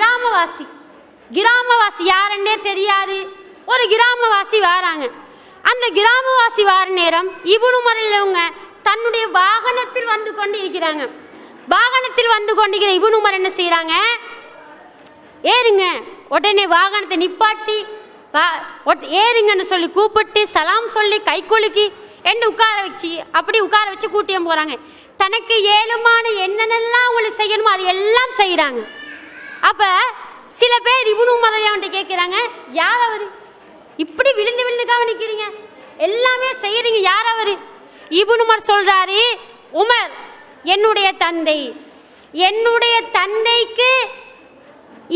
கிராமவாசி யாருன்னே தெரியாது, ஒரு கிராமவாசி வாராங்க. அந்த கிராமவாசி வார நேரம் இப்னு உமர் அவங்க தன்னுடைய வாகனத்தில் வந்து கொண்டு இருக்கிறாங்க. வாகனத்தில் வந்து கொண்டிருக்கிற இப்னு உமர் என்ன செய்கிறாங்க, ஏறுங்க, உடனே வாகனத்தை நிப்பாட்டி ஏறுங்கன்னு சொல்லி கூப்பிட்டு சலாம் சொல்லி கை குலுக்கி என்று உட்கார வச்சு கூட்டியும் போகிறாங்க. தனக்கு ஏழுமான என்னென்னலாம் அவங்களுக்கு செய்யணுமோ அது எல்லாம் செய்கிறாங்க. அப்போ சில பேர் இப்னு உமர் அவன்கிட்ட கேட்குறாங்க, யார் அவர், இப்படி விழுந்து கவனிக்கிறீங்க, எல்லாமே செய்கிறீங்க, யார் அவர்? இப்னு உமர் சொல்கிறாரு, உமர் என்னுடைய தந்தை, என்னுடைய தந்தைக்கு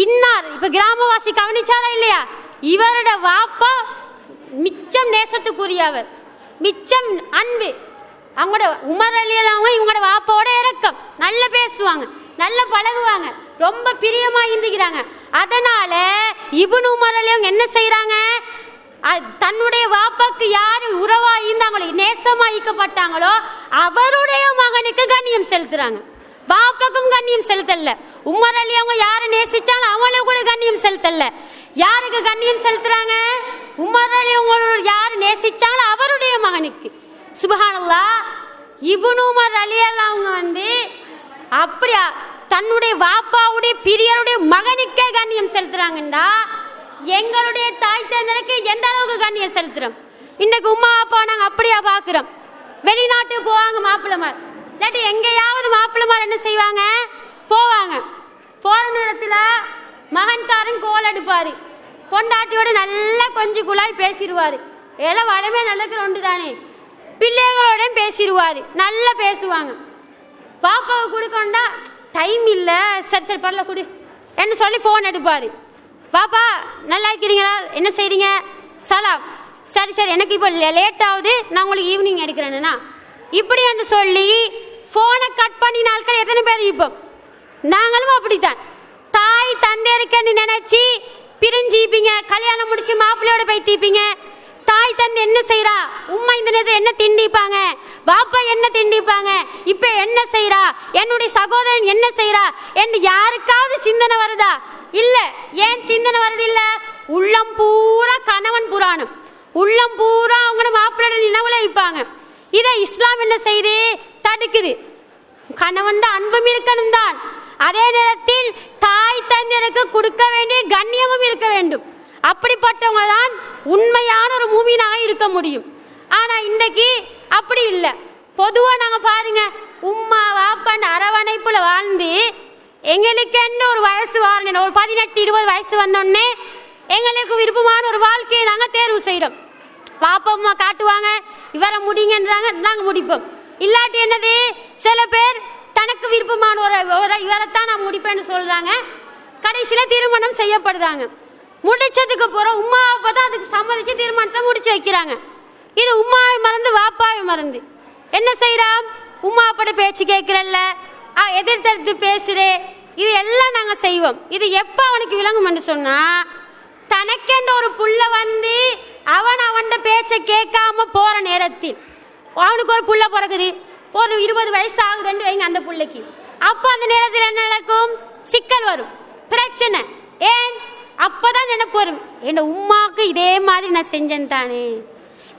இன்னார். இப்போ கிராமவாசி கவனிச்சாரா இல்லையா? இவரோட வாப்பா மிச்சம் நேசத்துக்குரியவர், மிச்சம் அன்பு. அவங்களோட உமர் ரலியல்லாஹு இவங்களோட வாப்பாவோட இறக்கம், நல்ல பேசுவாங்க, நல்ல பழகுவாங்க, ரொம்ப பிரியமாக இருந்துக்கிறாங்க. அதனால இப்னு உமர் ரலியல்லாஹு என்ன செய்கிறாங்க, தன்னுடைய வாப்பாக்கு யார் உறவாக இருந்தாங்களோ, நேசமாக ஈக்கப்பட்டாங்களோ அவருடைய மகனுக்கு கண்ணியம் செலுத்துறாங்க. வாப்பாக்கும் கண்ணியம் செலுத்தல. உமர் ரலியல்லாஹு யாரை நேசிச்சாலும் அவங்களும் கூட கண்ணியம் செலுத்தல. யாருக்கு கண்ணியம் செலுத்துறாங்க? உமர் ரலியல்லாஹு யார் நேசிச்சாலும் அவருடைய மகனுக்கு. சுப்ஹானல்லாஹ். இப்னு உமர் ரலியல்லாஹு அப்படியா தன்னுடைய வாப்பாவுடைய பிரியருடைய மகனுக்கே கண்ணியம் செலுத்துறாங்கண்டா, எங்களுடைய தாய் தந்தைக்கு எந்த அளவுக்கு கண்ணியம் செலுத்துறோம்? இன்னைக்கு உமா அப்பா நாங்கள் அப்படியா பார்க்குறோம். வெளிநாட்டுக்கு போவாங்க மாப்பிள்ளமார், இல்லாட்டி எங்கேயாவது மாப்பிள்ளமார் என்ன செய்வாங்க, போவாங்க. போன நேரத்தில் மகன்காரன் கோல் எடுப்பார், பொண்டாட்டியோட நல்லா கொஞ்சம் குழாய் பேசிடுவார். எல்லாம் வளமே நல்லக்கு ஒன்று தானே, பிள்ளைகளோட பேசிடுவார், நல்லா பேசுவாங்க. பாப்பாவுக்கு கொடுக்கண்டா டைம் இல்லை, சரி சரி பரல கொடு என்ன சொல்லி ஃபோன் எடுப்பார். பாப்பா நல்லா இருக்கிறீங்களா, என்ன செய்கிறீங்க, சலாம், சரி சரி எனக்கு இப்போ லேட் ஆகுது, நான் உங்களுக்கு ஈவினிங் எடுக்கிறேன்னா இப்படி என்று சொல்லி ஃபோனை கட் பண்ணி நாட்கள் எத்தனை பேர்? இப்போ நாங்களும் அப்படித்தான். தாய் தந்தை இருக்கன்னு நினச்சி பிரிஞ்சிப்பீங்க, கல்யாணம் முடிச்சு மாப்பிள்ளையோட போய் தீப்பீங்க. தாய் தந்தை என்ன செய்கிறா, உம்மா இந்த நேரத்தில் என்ன திண்டிப்பாங்க, பாப்பா என்ன திண்டிப்பாங்க, இப்போ என்ன செய்கிறா, என்னுடைய சகோதரன் என்ன செய்கிறா என்று யாருக்காவது சிந்தனை வருதா? இல்லை. ஏன் சிந்தனை வருது? இல்லை. உள்ளம் பூரா கணவன் புராணம், உள்ளம் பூரா அவங்களோட மாப்பிள்ளோட நினைவுல வைப்பாங்க. இதை இஸ்லாம் என்ன செய்யுது? தடுக்குது. கணவன் அன்பும் இருக்கணும் தான், அதே நேரத்தில் தாய் தந்தையருக்கு கொடுக்க வேண்டிய கண்ணியமும் இருக்க வேண்டும். அப்படிப்பட்டவங்க தான் உண்மையான ஒரு மூமினாக இருக்க முடியும். ஆனால் இன்றைக்கு அப்படி இல்லை. பொதுவாக நாங்கள் பாருங்க, உம்மா வாப்பான்னு அரவணைப்பில் வாழ்ந்து எங்களுக்கு என்ன ஒரு வயசு வாழணும், ஒரு 18-20 வயசு வந்தோடனே எங்களுக்கு விருப்பமான ஒரு வாழ்க்கையை நாங்கள் தேர்வு செய்கிறோம். பாப்பா அம்மா காட்டுவாங்க, இவரை முடிங்கன்றாங்க, நாங்கள் முடிப்போம். இல்லாட்டி என்னது, சில பேர் தனக்கு விருப்பமான ஒரு இவரைத்தான் நான் முடிப்பேன்னு சொல்கிறாங்க. கடைசியில் திருமணம் செய்யப்படுறாங்க. முடிச்சதுக்கு அப்புறம் உம்மா அப்பா தான் அதுக்கு சம்மதிச்சு திருமணத்தை முடிச்சு வைக்கிறாங்க. இது உம்மாவை மறந்து வாப்பாவை மறந்து என்ன செய்கிறா, உம்மா அப்பாட பேச்சு கேட்குறல்ல, எதிர்த்து பேசுகிறே, இது எல்லாம் நாங்கள் செய்வோம். இது எப்போ அவனுக்கு விளங்கும்னு சொன்னால், தனக்கென்ற ஒரு புள்ள வந்து அவன் பேச்சை கேட்காம போகிற நேரத்தில், அவனுக்கு ஒரு புள்ள பிறகுது, ஒரு 20 வயசு ஆகுதுன்னு வைங்க அந்த பிள்ளைக்கு. அப்போ அந்த நேரத்தில் என்ன நடக்கும்? சிக்கல் வரும், பிரச்சனை. ஏன்? அப்போ தான் நினைப்பு வரும், என் உம்மாவுக்கு இதே மாதிரி நான் செஞ்சேன் தானே,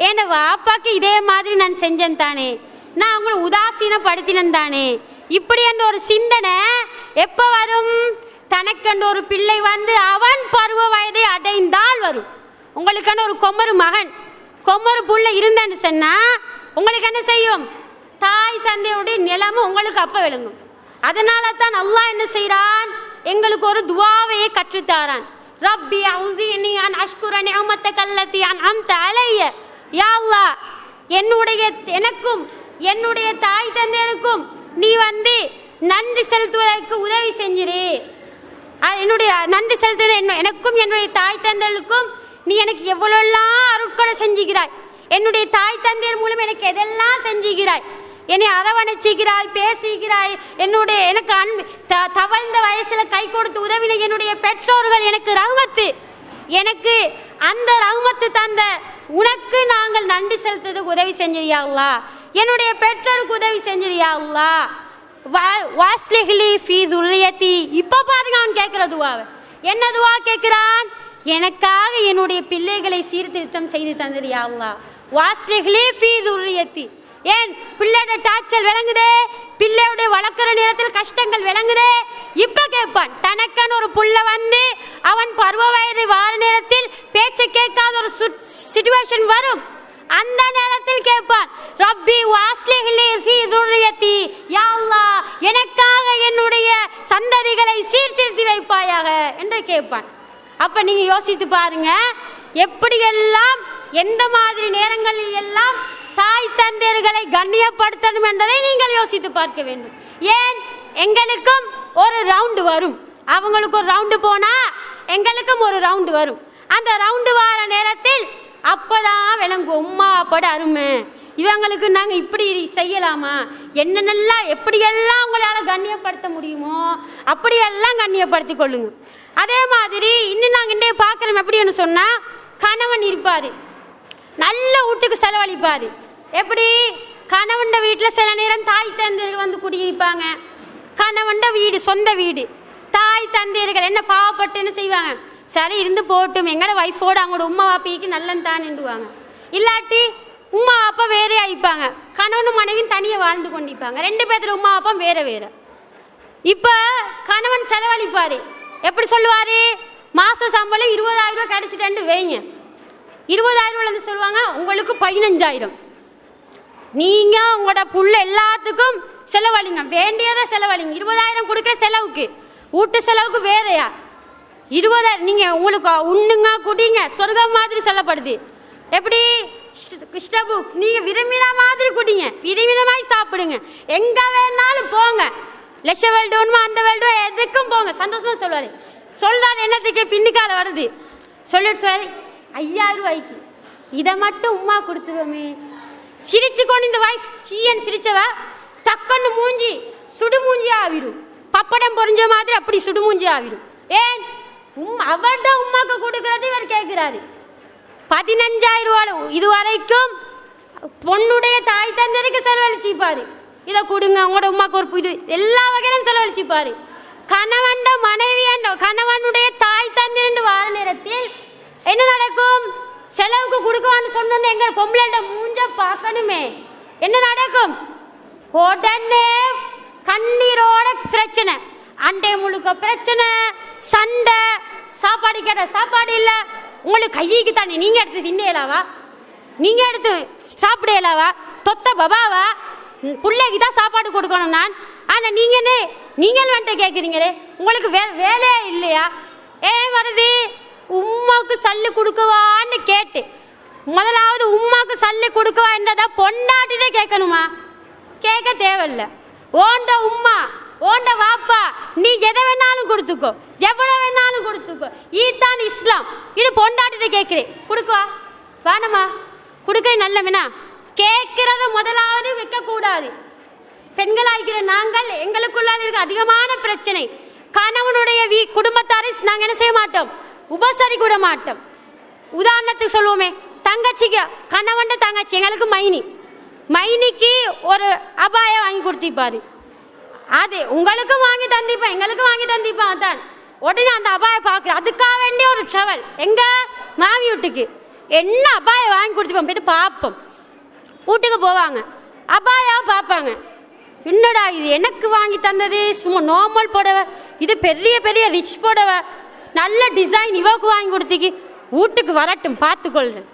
என் வாப்பாக்கு இதே மாதிரி நான் செஞ்சேன் தானே, நான் அவங்கள உதாசீனப்படுத்தினேன் தானே. இப்படி என்ற ஒரு சிந்தனை எப்போ வரும்? தனக்கென்று ஒரு பிள்ளை வந்து அவன் பருவ வயதை அடைந்தால் வரும். உங்களுக்கான ஒரு கொம்மரு மகன், கொம்மரு புள்ளை இருந்தேன்னு சொன்னால் உங்களுக்கு என்ன செய்யும்? தாய் தந்தையுடைய நிலைமை உங்களுக்கு அப்போ விளங்கும். அதனால தான் அல்லாஹ் என்ன செய்கிறான், எங்களுக்கு ஒரு துவாவையே கற்றுத்தாரான். ரப்பி அவுஸினி அன் அஷ்குர நிஅமத்தக அல்லதி அன்அம்த அலைய. யா அல்லாஹ், எனக்கும் என்னுடைய தாய் தந்தையருக்கும் நீ வந்து நன்றி செலுத்துவதற்கு உதவி செஞ்சிரு. என்னுடைய நன்றி செலுத்த எனக்கும் என்னுடைய தாய் தந்தையருக்கும் நீ எனக்கு எவ்வளோலாம் அருட்கொடை செஞ்சுக்கிறாய், என்னுடைய தாய் தந்தையர் மூலம் எனக்கு எதெல்லாம் செஞ்சுக்கிறாய், என்னை அரவணைச்சிக்கிறாய், பேசுகிறாய், எனக்கு அன்பு தவழ்ந்த வயசில் கை கொடுத்து உதவின என்னுடைய பெற்றோர்கள் எனக்கு ரஹ்மத்து, எனக்கு அந்த ரஹ்மத்து தந்த உனக்கு நாங்கள் நன்றி செலுத்துறதுக்கு உதவி செஞ்சிரியா அல்லாஹ், என்னுடைய பெற்றோருக்கு உதவி செஞ்சிரியா அல்லாஹ். வாஸ்லிஹ்லி ஃபீ துர்ரியதி. இப்போ பாருங்க அவன் கேட்குற துவாவை. என்ன துவா கேட்குறான்? எனக்காக என்னுடைய பிள்ளைகளை சீர்திருத்தம் செய்து தந்திரியா அல்லாஹ். வாஸ்லிஹ்லி ஃபீ துர்ரியதி. ஏன் பிள்ளையோட டார்ச்சல் விளங்குதே, பிள்ளையோட வளர்க்குற நேரத்தில் கஷ்டங்கள் விளங்குதே. இப்போ கேட்பான், தனக்கான ஒரு புள்ள வந்து அவன் பருவ வயது வார நேரத்தில் பேச்சை கேட்காத ஒரு சிச்சுவேஷன் வரும். அந்த நேரத்தில் கேட்பான், ரப்பி வாஸ்லிஹ்லி ஃபீ துர்ரியதி. யா அல்லாஹ், எனக்காக என்னுடைய சந்ததிகளை சீர்திருத்தி வைப்பாயாக என்று கேட்பான். அப்போ நீங்கள் யோசித்து பாருங்க, எப்படியெல்லாம் எந்த மாதிரி நேரங்களில் எல்லாம் தாய் தந்தையர்களை கண்ணியப்படுத்தணும் என்பதை நீங்கள் யோசித்து பார்க்க வேண்டும். ஏன்? எங்களுக்கும் ஒரு ரவுண்டு வரும், அவங்களுக்கு ஒரு ரவுண்டு போனால் எங்களுக்கும் ஒரு ரவுண்டு வரும். அந்த ரவுண்டு வர நேரத்தில் அப்போதான் விளங்கும் உம்மா அப்பாட அருமை, இவங்களுக்கு நாங்கள் இப்படி செய்யலாமா, என்னென்னலாம் எப்படியெல்லாம் உங்களால் கண்ணியப்படுத்த முடியுமோ அப்படியெல்லாம் கண்ணியப்படுத்தி கொள்ளுங்க. அதே மாதிரி இன்னும் நாங்கள் இன்றைய பார்க்குறோம். எப்படின்னு சொன்னால், கணவன் இருப்பார், நல்ல வீட்டுக்கு செலவழிப்பார். எப்படி? கணவன் வீட்டில் சில நேரம் தாய் தந்தையர்கள் வந்து குடியிருப்பாங்க. கணவன் வீடு சொந்த வீடு, தாய் தந்தையர்கள் என்ன பாவப்பட்டு என்ன செய்வாங்க, சரி இருந்து போட்டும், எங்களோட ஒய்ஃபோடு அவங்களோட உம்மா வாப்பிக்கு நல்லன் தான் நின்றுவாங்க. இல்லாட்டி உம்மா அப்பா வேறே ஆயிப்பாங்க, கணவனும் மனைவியும் தனியாக வாழ்ந்து கொண்டிருப்பாங்க, 2 பேர்த்துல உம்மா அப்பா வேறு வேறு. இப்போ கணவன் செலவழிப்பார். எப்படி சொல்லுவார்? மாத சம்பளம் 20,000 ரூபா கிடச்சிட்டேன்னு வைங்க, 20,000 ரூபாய் சொல்லுவாங்க, உங்களுக்கு 15,000. நீங்கள் உங்களோட புள்ள எல்லாத்துக்கும் செலவழிங்க, வேண்டியதை செலவழிங்க. 20,000 கொடுக்குற செலவுக்கு, வீட்டு செலவுக்கு வேறையா 20,000 நீங்கள் உங்களுக்கு உண்ணுங்க குடிங்க சொர்க்கம் மாதிரி சொல்லப்படுது. எப்படி? புக் நீங்கள் விரும்பின மாதிரி குடிங்க, விரும்பினமாய் சாப்பிடுங்க, எங்கே வேணாலும் போங்க, லட்ச வேல்டுமா அந்த வேல்டோ எதுக்கும் போங்க, சந்தோஷமாக சொல்லுவார். சொல்கிறார் என்னத்துக்கு பின்னுக்கால வருது சொல்லிட்டு சொல்லாது 5000 ரூபாய்க்கு இதை மட்டும் உமா கொடுத்துருவோமே. சிரிச்சு கொண்டு இந்த வைஃப் சீயன் சிரிச்சவ டக்குன்னு மூஞ்சி சுடுமூஞ்சி ஆவிடும், பப்படம் பொறிஞ்ச மாதிரி அப்படி சுடுமூஞ்சி ஆவிடும். ஏன் அவர்தான் உமாக்கு கொடுக்கறது இவர் கேட்கிறாரு. 15000 ரூபாய் இதுவரைக்கும் பொண்ணுடைய தாய் தந்தருக்கு செலவழிச்சுப்பாரு. இதை கொடுங்க உங்களோட உமாக்கு ஒரு இது எல்லா வகையிலும் செலவழிச்சுப்பாரு. கணவன் மனைவி கணவனுடைய தாய் தந்திரண்டு வார நேரத்தில் என்ன நடக்கும்? செலவுக்கு கொடுக்கவான்னு சொன்னோன்னு எங்க பொம்பளை மூஞ்ச பார்க்கணுமே, என்ன நடக்கும்? உடனே கண்ணீரோட பிரச்சனை, அண்டை முழுக்க பிரச்சனை, சண்டை, சாப்பாடு கேட்ட சாப்பாடு இல்லை, உங்களுக்கு கைக்கு தானே நீங்கள் எடுத்து தின்னலாவா, நீங்கள் எடுத்து சாப்பிடலாவா, தொத்த பபாவா, பிள்ளைக்கு தான் சாப்பாடு கொடுக்கணும் நான், ஆனால் நீங்கள் வந்துட்டு கேட்குறீங்களே, உங்களுக்கு வேலையே இல்லையா? ஏன் வருது? உமாவுக்கு சல்லு கொடுக்கவான்னு கேட்டு முதலாவது உமாவுக்கு சல்லு கொடுக்கவா என்றதா பொண்டாட்டிட்டே கேட்கணுமா? கேட்க தேவையில்லை. ஓண்ட உம்மா ஓண்ட வாப்பா நீ எதை வேணாலும் கொடுத்துக்கோ, எவ்வளோ வேணாலும் கொடுத்துக்கோ, இதுதான் இஸ்லாம். இது பொண்டாட்டிட்ட கேட்குறேன், கொடுக்குவா வேணாமா? கொடுக்குறேன் நல்ல வேணா கேட்குறத முதலாவது வைக்கக்கூடாது. பெண்களாகிற நாங்கள் எங்களுக்குள்ளால் இருக்க அதிகமான பிரச்சனை, கணவனுடைய குடும்பத்தாரை நாங்கள் என்ன செய்ய மாட்டோம், உபசரி கூட மாட்டோம். உதாரணத்துக்கு சொல்லுவோமே, தங்கச்சிக்கு கணவன் தங்கச்சி எங்களுக்கு மைனிக்கு ஒரு அபாயம் வாங்கி கொடுத்திப்பாரு, அது உங்களுக்கும் வாங்கி தந்திப்பான் எங்களுக்கும் வாங்கி தந்திப்பான் தான். உடனே அந்த அபாயம் பார்க்குற அதுக்காக வேண்டிய ஒரு ட்ராவல் எங்க மாமி வீட்டுக்கு என்ன அபாயம் வாங்கி கொடுத்துப்போம் போய்ட்டு பார்ப்போம். வீட்டுக்கு போவாங்க, அபாயம் பார்ப்பாங்க, என்னடா இது எனக்கு வாங்கி தந்தது சும்மா நார்மல் புடவை, இது பெரிய பெரிய ரிச் புடவை, நல்ல டிசைன் இவக்கு வாங்கி கொடுத்திக்கு, வீட்டுக்கு வரட்டும் பார்த்துக்கொள்றேன்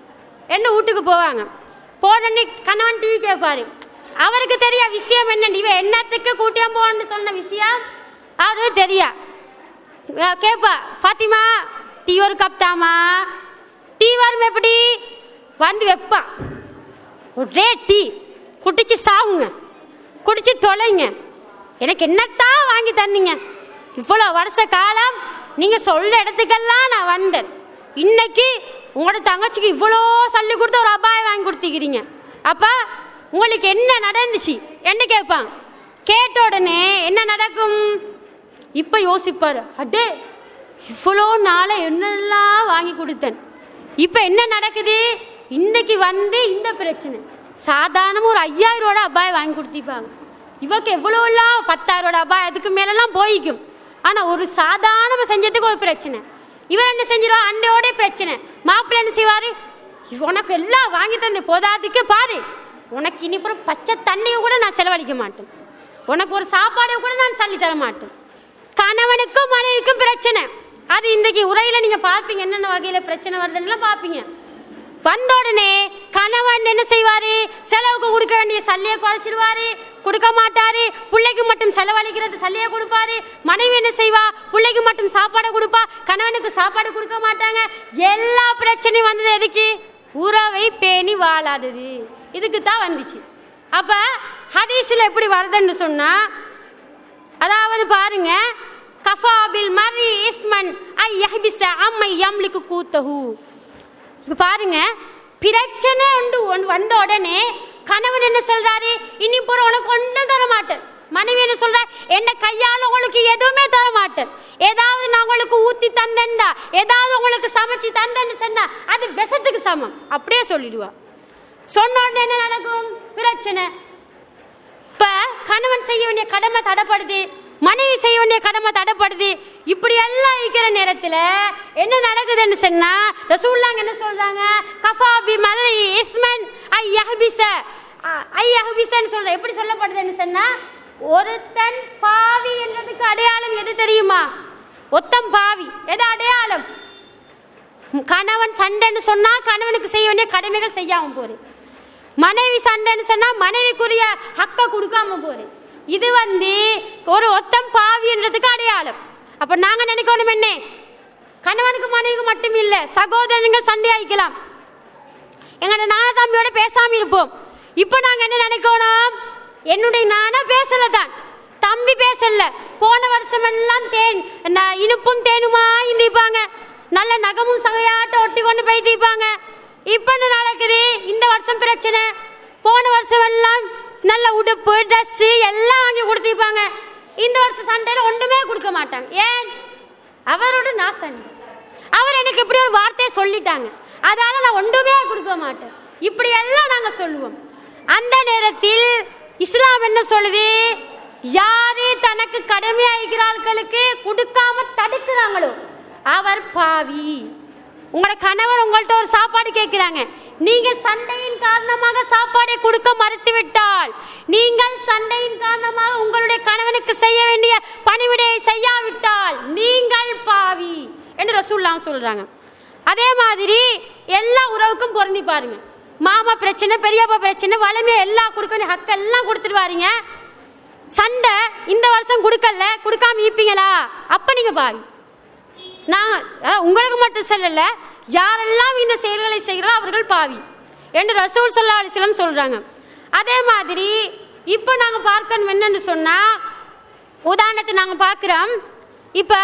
என்ன. வீட்டுக்கு போவாங்க, போனே கணவன் டிவி கேட்பாரு, அவருக்கு தெரிய விஷயம் என்ன, இவ என்னத்துக்கு கூட்டியம் போன்னு சொன்ன விஷயம் அவருக்கு தெரியா. கேட்பா, ஃபாத்திமா டீ ஒரு கப் தாமா, டீ வரும் எப்படி வந்து வைப்பா, ஒரே டீ குடிச்சு சாவுங்க, குடிச்சு தொலைங்க, எனக்கு என்னத்தான் வாங்கி தந்தீங்க, இவ்வளோ வருஷ காலம் நீங்கள் சொல்ற இடத்துக்கெல்லாம் நான் வந்தேன், இன்னைக்கு உங்களோட தங்கச்சிக்கு இவ்வளோ சொல்லி கொடுத்து ஒரு அபாயம் வாங்கி கொடுத்துக்கிறீங்க, அப்போ உங்களுக்கு என்ன நடந்துச்சு என்ன கேட்பாங்க. கேட்ட உடனே என்ன நடக்கும்? இப்போ யோசிப்பார், அடே இவ்வளோ நாளை என்னெல்லாம் வாங்கி கொடுத்தேன், இப்போ என்ன நடக்குது, இன்னைக்கு வந்து இந்த பிரச்சனை. சாதாரணமாக ஒரு 5000 ரூபா அபாயம் வாங்கி கொடுத்திப்பாங்க, இவக்கு எவ்வளோலாம் 10000 ரூபா அபாயம் அதுக்கு மேலெல்லாம் போய்க்கும். ஆனால் ஒரு சாதாரண செஞ்சதுக்கு ஒரு பிரச்சனை, இவர் என்ன செஞ்சிருவா அண்டையோட பிரச்சனை. மாப்பிள்ளை என்ன செய்வார், உனக்கு எல்லாம் வாங்கி தந்து போதாதுக்கு பாரு, உனக்கு இனிப்புறம் பச்சை தண்ணியை கூட நான் செலவழிக்க மாட்டேன், உனக்கு ஒரு சாப்பாடை கூட நான் சொல்லி தர மாட்டேன். கணவனுக்கும் மனைவிக்கும் பிரச்சனை, அது இன்றைக்கு உரையில் நீங்கள் பார்ப்பீங்க, என்னென்ன வகையில் பிரச்சனை வருதுன்னு பார்ப்பீங்க. வந்த உடனே கணவன் என்ன செய்வார், செலவுக்கு கொடுக்க வேண்டிய சல்லியை குறைச்சிடுவார், கொடுக்க மாட்டார், பிள்ளைக்கு மட்டும் செலவழிக்கிறது சல்லியை கொடுப்பாரு. மனைவி என்ன செய்வா, பிள்ளைக்கு மட்டும் சாப்பாடை கொடுப்பா, கணவனுக்கு சாப்பாடு கொடுக்க மாட்டாங்க. எல்லா பிரச்சனையும் வந்தது எதுக்கு? உறவை பேணி வாழாதது, இதுக்கு தான் வந்துச்சு. அப்போ ஹதீஸில் எப்படி வருதுன்னு சொன்னால், அதாவது பாருங்க, கஃபாபில் மரி இஸ்மன் ஐ யஹ்பிஸ அம்மை யம்லிக்கு கூத்தஹு. இப்போ பாருங்க, பிரச்சனை ஒன்று வந்த உடனே கணவன் என்ன சொல்றாரு, இனி போற உனக்கு ஒன்றும் தர மாட்டேன். மனைவி என்ன சொல்ற, என்ன கையால் உங்களுக்கு எதுவுமே தர மாட்டேன், ஏதாவது நான் உங்களுக்கு ஊற்றி தந்தேன்டா, ஏதாவது உங்களுக்கு சமைச்சு தந்தேன்னு சொன்னா அது விஷத்துக்கு சமம், அப்படியே சொல்லிடுவா. சொன்ன உடனே என்ன நடக்கும்? பிரச்சனை. இப்போ கணவன் செய்ய வேண்டிய கடமை தடைப்படுது, மனைவி செய்ய வேண்டிய கடமை தடைப்படுது. இப்படி எல்லாம் இருக்கிற நேரத்தில் என்ன நடக்குதுன்னு சொன்னா, ரசூலுல்லாஹ் என்ன சொல்றாங்க, கஃபாபி மலை இஸ்மன் ஐ யஹ்பிஸன்னு சொல்ற. எப்படி சொல்லப்படுதுன்னு சொன்னா, ஒருத்தன் பாவி என்றதுக்கு அடையாளம் எது தெரியுமா? ஒத்தம் பாவி எது அடையாளம்? கணவன் சண்டைன்னு சொன்னா கணவனுக்கு செய்ய வேண்டிய கடமைகள் செய்யாம போறேன், மனைவி சண்டைன்னு சொன்னா மனைவிக்குரிய ஹக்கை கொடுக்காம போறேன். இது ஒரு ஒத்தம் பாவின்றதுக்கு அடையாளம். அப்ப நாங்க நினைக்கணும் என்ன, கணவனுக்கு மனைவிக்கு மட்டும் இல்லை, சகோதரர்கள் சண்டை ஆயிக்கலாம். எங்களோட நான தம்பியோட பேசாமல் இருப்போம். இப்போ நாங்கள் என்ன நினைக்கணும், என்னுடைய நானா பேசலை தான், தம்பி பேசல. போன வருஷம் எல்லாம் இனிப்பும் தேனுமா இருந்திப்பாங்க, நல்ல நகமும் சகையாட்ட ஒட்டி கொண்டு போய் தீப்பாங்க. இப்போ என்ன நடக்குது, இந்த வருஷம் பிரச்சனை. போன வருஷம் எல்லாம் நல்ல உடுப்பு ட்ரெஸ்ஸு எல்லாம் வாங்கி கொடுத்துப்பாங்க. இந்த வருஷம் சண்டையில் ஒன்றுமே கொடுக்க மாட்டாங்க. ஏன்? அவரோட நான் சண்டை, அவர் எனக்கு இப்படி ஒரு வார்த்தையை சொல்லிட்டாங்க, அதால நான் ஒன்றுமே கொடுக்க மாட்டேன், இப்படி எல்லாம் நாங்கள் சொல்லுவோம். அந்த நேரத்தில் இஸ்லாம் என்ன சொல்லுது, யாரு தனக்கு கடமையாகிறார்களுக்கு கொடுக்காம தடுக்கிறாங்களோ அவர் பாவி. உங்களோட கணவர் உங்கள்கிட்ட ஒரு சாப்பாடு கேட்கிறாங்க, நீங்க சண்டையின் காரணமாக சாப்பாடை கொடுக்க மறுத்துவிட்டால், நீங்கள் சண்டையின் காரணமாக உங்களுடைய கணவனுக்கு செய்ய வேண்டிய பணிவிடையை செய்யாவிட்டால் நீங்கள் பாவி என்று ரசூலுல்லாஹ் சொல்றாங்க. அதே மாதிரி எல்லா உறவுக்கும் பொருந்தி பாருங்க. மாமா பிரச்சனை, பெரியப்பா பிரச்சனை, வளமையை எல்லாம் கொடுக்க ஹக்கெல்லாம் கொடுத்துட்டு வாரீங்க. சண்டை இந்த வருஷம் கொடுக்காம இருப்பீங்களா, அப்ப நீங்க பாவி. நான் உங்களுக்கு மட்டும் சொல்லல, யாரெல்லாம் இந்த செயல்களை செய்கிறாரோ அவர்கள் பாவி என்று ரசூல் ஸல்லல்லாஹு அலைஹி வஸல்லம் சொல்றாங்க. அதே மாதிரி இப்போ நாங்கள் பார்க்கணும் என்னன்னு சொன்னா, உதாரணத்தை நாங்கள் பார்க்குறோம். இப்போ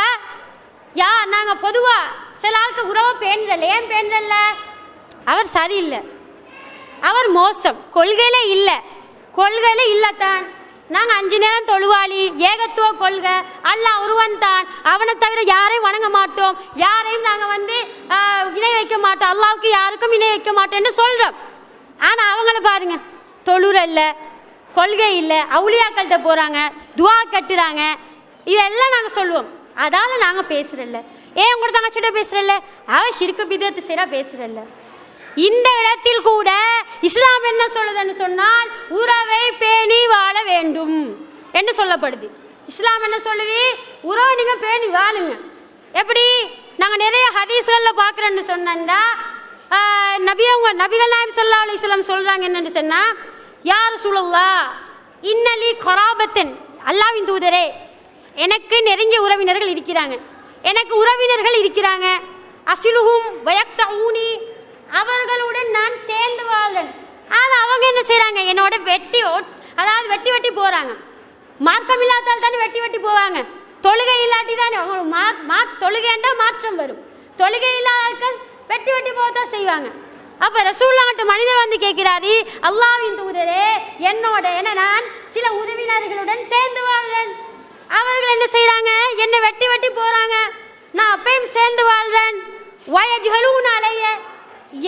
நாங்கள் பொதுவாக சில ஆளுக்கு உறவை பேணுறல. ஏன் பேணுறல? அவர் சரியில்லை, அவர் மோசம், கொள்கையிலே இல்லைத்தான். நாங்கள் 5 நேரம் தொழுவாளி, ஏகத்துவ கொள்கை, அல்லாஹ் ஒருவன் தான், அவனை தவிர யாரையும் வணங்க மாட்டோம், யாரையும் நாங்கள் இணை வைக்க மாட்டோம், அல்லாவுக்கு யாருக்கும் இணை வைக்க மாட்டோம்னு சொல்கிறோம். ஆனால் அவங்கள பாருங்க, தொழுற இல்லை, கொள்கை இல்லை, அவுலியாக்கள்கிட்ட போகிறாங்க, துவா கட்டுறாங்க, இதெல்லாம் நாங்கள் சொல்லுவோம். அதால் நாங்கள் பேசுகிறல்ல. ஏன் உங்களோட தங்கச்சிட்ட பேசுகிறல்ல, அவள் ஷிர்க் பிதஅத் செய்றா பேசுகிறல்ல. இந்த இடத்தில் கூட இஸ்லாம் என்ன சொல்லுதுன்னு சொன்னால், உறவை பேணி வாழ வேண்டும் என்று சொல்லப்படுது. இஸ்லாம் என்ன சொல்லுது, உறவை நீங்க பேணி வாழுங்க. எப்படி? நாங்கள் நிறைய ஹதீஸ்களில் பார்க்குறேன்னு சொன்னா, நபிகள் நாயகம் ஸல்லல்லாஹு அலைஹி வஸல்லம் சொல்றாங்க என்னன்னு சொன்னா, யா ரசூலுல்லாஹ் இன்னலி கராபத்தன், அல்லாஹ்வின் தூதரே எனக்கு நெருங்கிய உறவினர்கள் இருக்கிறாங்க, அஸ்லுஹும் வயக்தஊனி, அவர்களுடன் நான் சேர்ந்து வாழ்றேன். ஆனால் அவங்க என்ன செய்கிறாங்க, என்னோட வெட்டி போகிறாங்க. மார்க்கம் இல்லாதால் தானே வெட்டி போவாங்க. தொழுகை இல்லாட்டி தானே தொழுகைண்டா மாற்றம் வரும். தொழுகை இல்லாத வெட்டி போகத்தான் செய்வாங்க. அப்போ ரசூலுல்லாஹ்ட்ட மனிதர் வந்து கேட்கிறாரு, அல்லாஹ்வின் தூதரே நான் சில உறவினர்களுடன் சேர்ந்து வாழ்றேன், அவர்கள் என்ன செய்கிறாங்க, என்னை வெட்டி போகிறாங்க, நான் அப்பையும் சேர்ந்து வாழ்றேன். வயஜ்ஹலூன அலைய,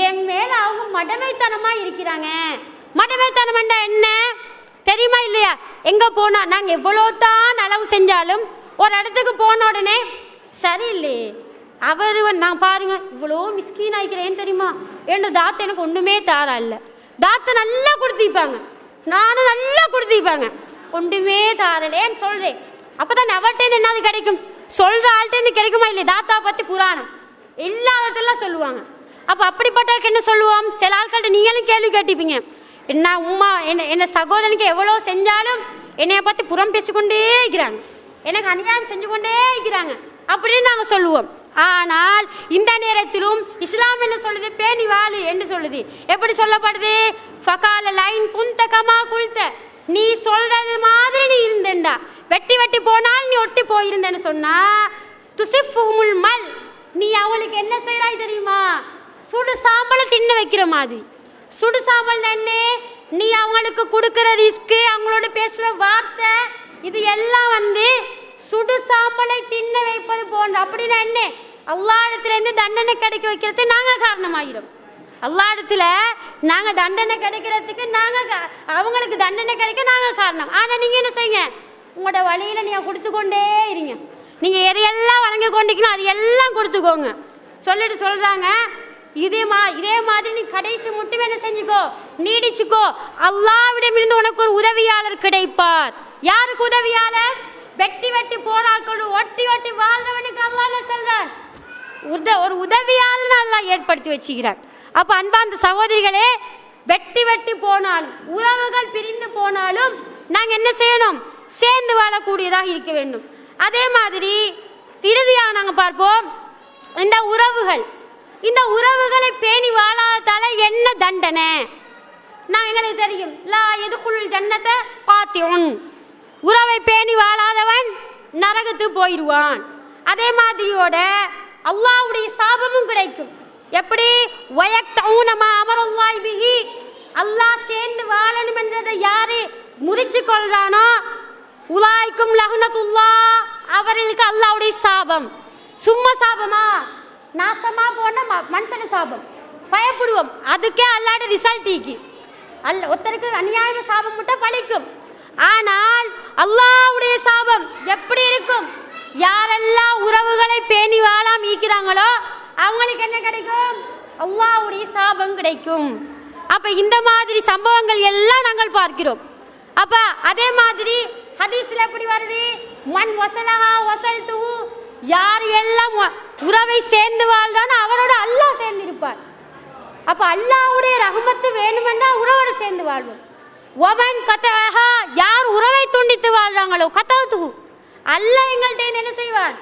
என் மேல அவங்க மடமைத்தனமாக இருக்கிறாங்க. மடமைத்தனம்ண்டா என்ன தெரியுமா இல்லையா? எங்கே போனால் நாங்கள் எவ்வளோ தான் அளவு செஞ்சாலும் ஒரு இடத்துக்கு போன உடனே சரியில்லையே, அவர் நான் பாருங்க இவ்வளோ மிஸ்கீன் ஆகிக்கிறேன் தெரியுமா, என் தாத்தை எனக்கு ஒன்றுமே தாரா இல்லை, தாத்தை நல்லா கொடுத்திப்பாங்க, நானும் நல்லா கொடுத்திப்பாங்க, ஒன்றுமே தாரலேன்னு சொல்கிறேன். அப்போ தான் அவர்கிட்ட என்னது கிடைக்கும், சொல்கிற ஆள்கிட்ட கிடைக்குமா இல்லையா? தாத்தா பற்றி புராணம் இல்லாததெல்லாம் சொல்லுவாங்க. அப்போ அப்படிப்பட்டாளுக்கு என்ன சொல்லுவோம், சில ஆட்கள்கிட்ட நீங்களும் கேள்வி கேட்டிப்பீங்க, என்ன உமா என்ன சகோதரனுக்கு எவ்வளோ செஞ்சாலும் என்னைய பார்த்து புறம் பேசிக்கொண்டே இருக்கிறாங்க, எனக்கு அநியாயம் செஞ்சு கொண்டே இருக்கிறாங்க அப்படின்னு நாங்கள் சொல்லுவோம். ஆனால் இந்த நேரத்திலும் இஸ்லாம் என்ன சொல்லுது, பேணி வாழு என்று சொல்லுது. எப்படி சொல்லப்படுது, ஃபகால லைன் குந்த கமா குல்த, நீ சொல்றது மாதிரி நீ இருந்தேன்டா, வெட்டி போனால் நீ ஒட்டி போயிருந்தேன்னு சொன்னா, துசிஃபுமுல் மல், நீ அவளுக்கு என்ன செய்கிறாய் தெரியுமா, சுடு சாம்பலை தின்ன வைக்கிற மாதிரி. சுடு சாம்பல் என்ன, நீ அவங்களுக்கு கொடுக்குற ரிஸ்க்கு, அவங்களோட பேசுகிற வார்த்தை, இது எல்லாம் சுடு சாம்பலை தின்ன வைப்பது போன்ற. அப்படின்னா என்ன, அல்லாஹ் இடத்துலேருந்து தண்டனை கிடைக்க வைக்கிறதுக்கு நாங்கள் காரணமாகிறோம். அல்லாஹ் இடத்துல நாங்கள் தண்டனை கிடைக்கிறதுக்கு அவங்களுக்கு தண்டனை கிடைக்க நாங்கள் காரணம். ஆனால் நீங்கள் என்ன செய்யுங்க, உங்களோட வழியில் நீங்கள் கொடுத்து கொண்டே இருங்க. நீங்கள் எதையெல்லாம் வழங்கி கொண்டிருக்கணும் அது எல்லாம் கொடுத்துக்கோங்க சொல்லிட்டு சொல்கிறாங்க. இதே மாதிரி நீ கடைசி மட்டும் என்ன செஞ்சுக்கோ, நீடிச்சுக்கோ, அல்லாஹ்விடமிருந்து உனக்கு ஒரு உதவியாளர் கிடைப்பார். யாருக்கு உதவியாளர்? வெட்டி போராக்கள் ஒட்டி வாழ்றவனுக்கு அல்லாஹ் என்ன சொல்றார், ஒரு உதவியாளர் அல்லாஹ் ஏற்படுத்தி வச்சுக்கிறார். அப்ப அன்பார்ந்த சகோதரிகளே, வெட்டி போனாலும் உறவுகள் பிரிந்து போனாலும் நாங்கள் என்ன செய்யணும், சேர்ந்து வாழக்கூடியதாக இருக்க வேண்டும். அதே மாதிரி இறுதியாக நாங்கள் பார்ப்போம், இந்த உறவுகள் இந்த உறவுகளை பேணி வாழாதால என்ன தண்டனை? நான் எங்களுக்கு தெரியும், லா எதுக்குள் ஜன்னத்தை பாத்தியுன், உறவை பேணி வாழாதவன் நரகத்துக்கு போயிடுவான். அதே மாதிரியோட அல்லாஹ்வுடைய சாபமும் கிடைக்கும். எப்படி? வயக்தௌனமா அமரல்லாஹி பிஹி, அல்லாஹ் சேர்ந்து வாழணும் என்றதை யாரு முறிச்சு கொள்றானோ, உலாய்க்கும் லஹ்னத்துல்லாஹ், அவர்களுக்கு அல்லாஹ்வுடைய சாபம். சும்மா சாபமா? நாசமா போன மனுஷன சாபம். பயப்படுவோம், அதுக்கே அல்லாஹ்வுடைய ரிசல்ட் ஈக்கி. ஒருத்தருக்கு அநியாய சாபம் மட்டும் பழிக்கும். ஆனால் அல்லாஹ்வுடைய சாபம் எப்படி இருக்கும்? யாரெல்லாம் உறவுகளை பேணி வாழாம ஈக்கிறாங்களோ அவங்களுக்கு என்ன கிடைக்கும்? அல்லாஹ்வுடைய சாபம் கிடைக்கும். அப்ப இந்த மாதிரி சம்பவங்கள் எல்லாம் நாங்கள் பார்க்கிறோம். அப்ப அதே மாதிரி ஹதீஸ்ல எப்படி வருது? மன் வசலஹா வசல்துஹு, யார் எல்லாம் உறவை சேர்ந்து வாழ்றானோ அவரோட அல்லாஹ் சேர்ந்து இருப்பார். அப்ப அல்லாஹ்வுடைய ரஹ்மத்து வேணுமென்னா உறவோட சேர்ந்து வாழ்வோம். ஒமன் கதஹா, யார் உறவை துண்டித்து வாழ்றாங்களோ கதஹு, அல்லாஹ் எங்கள்கிட்ட என்ன செய்வான்?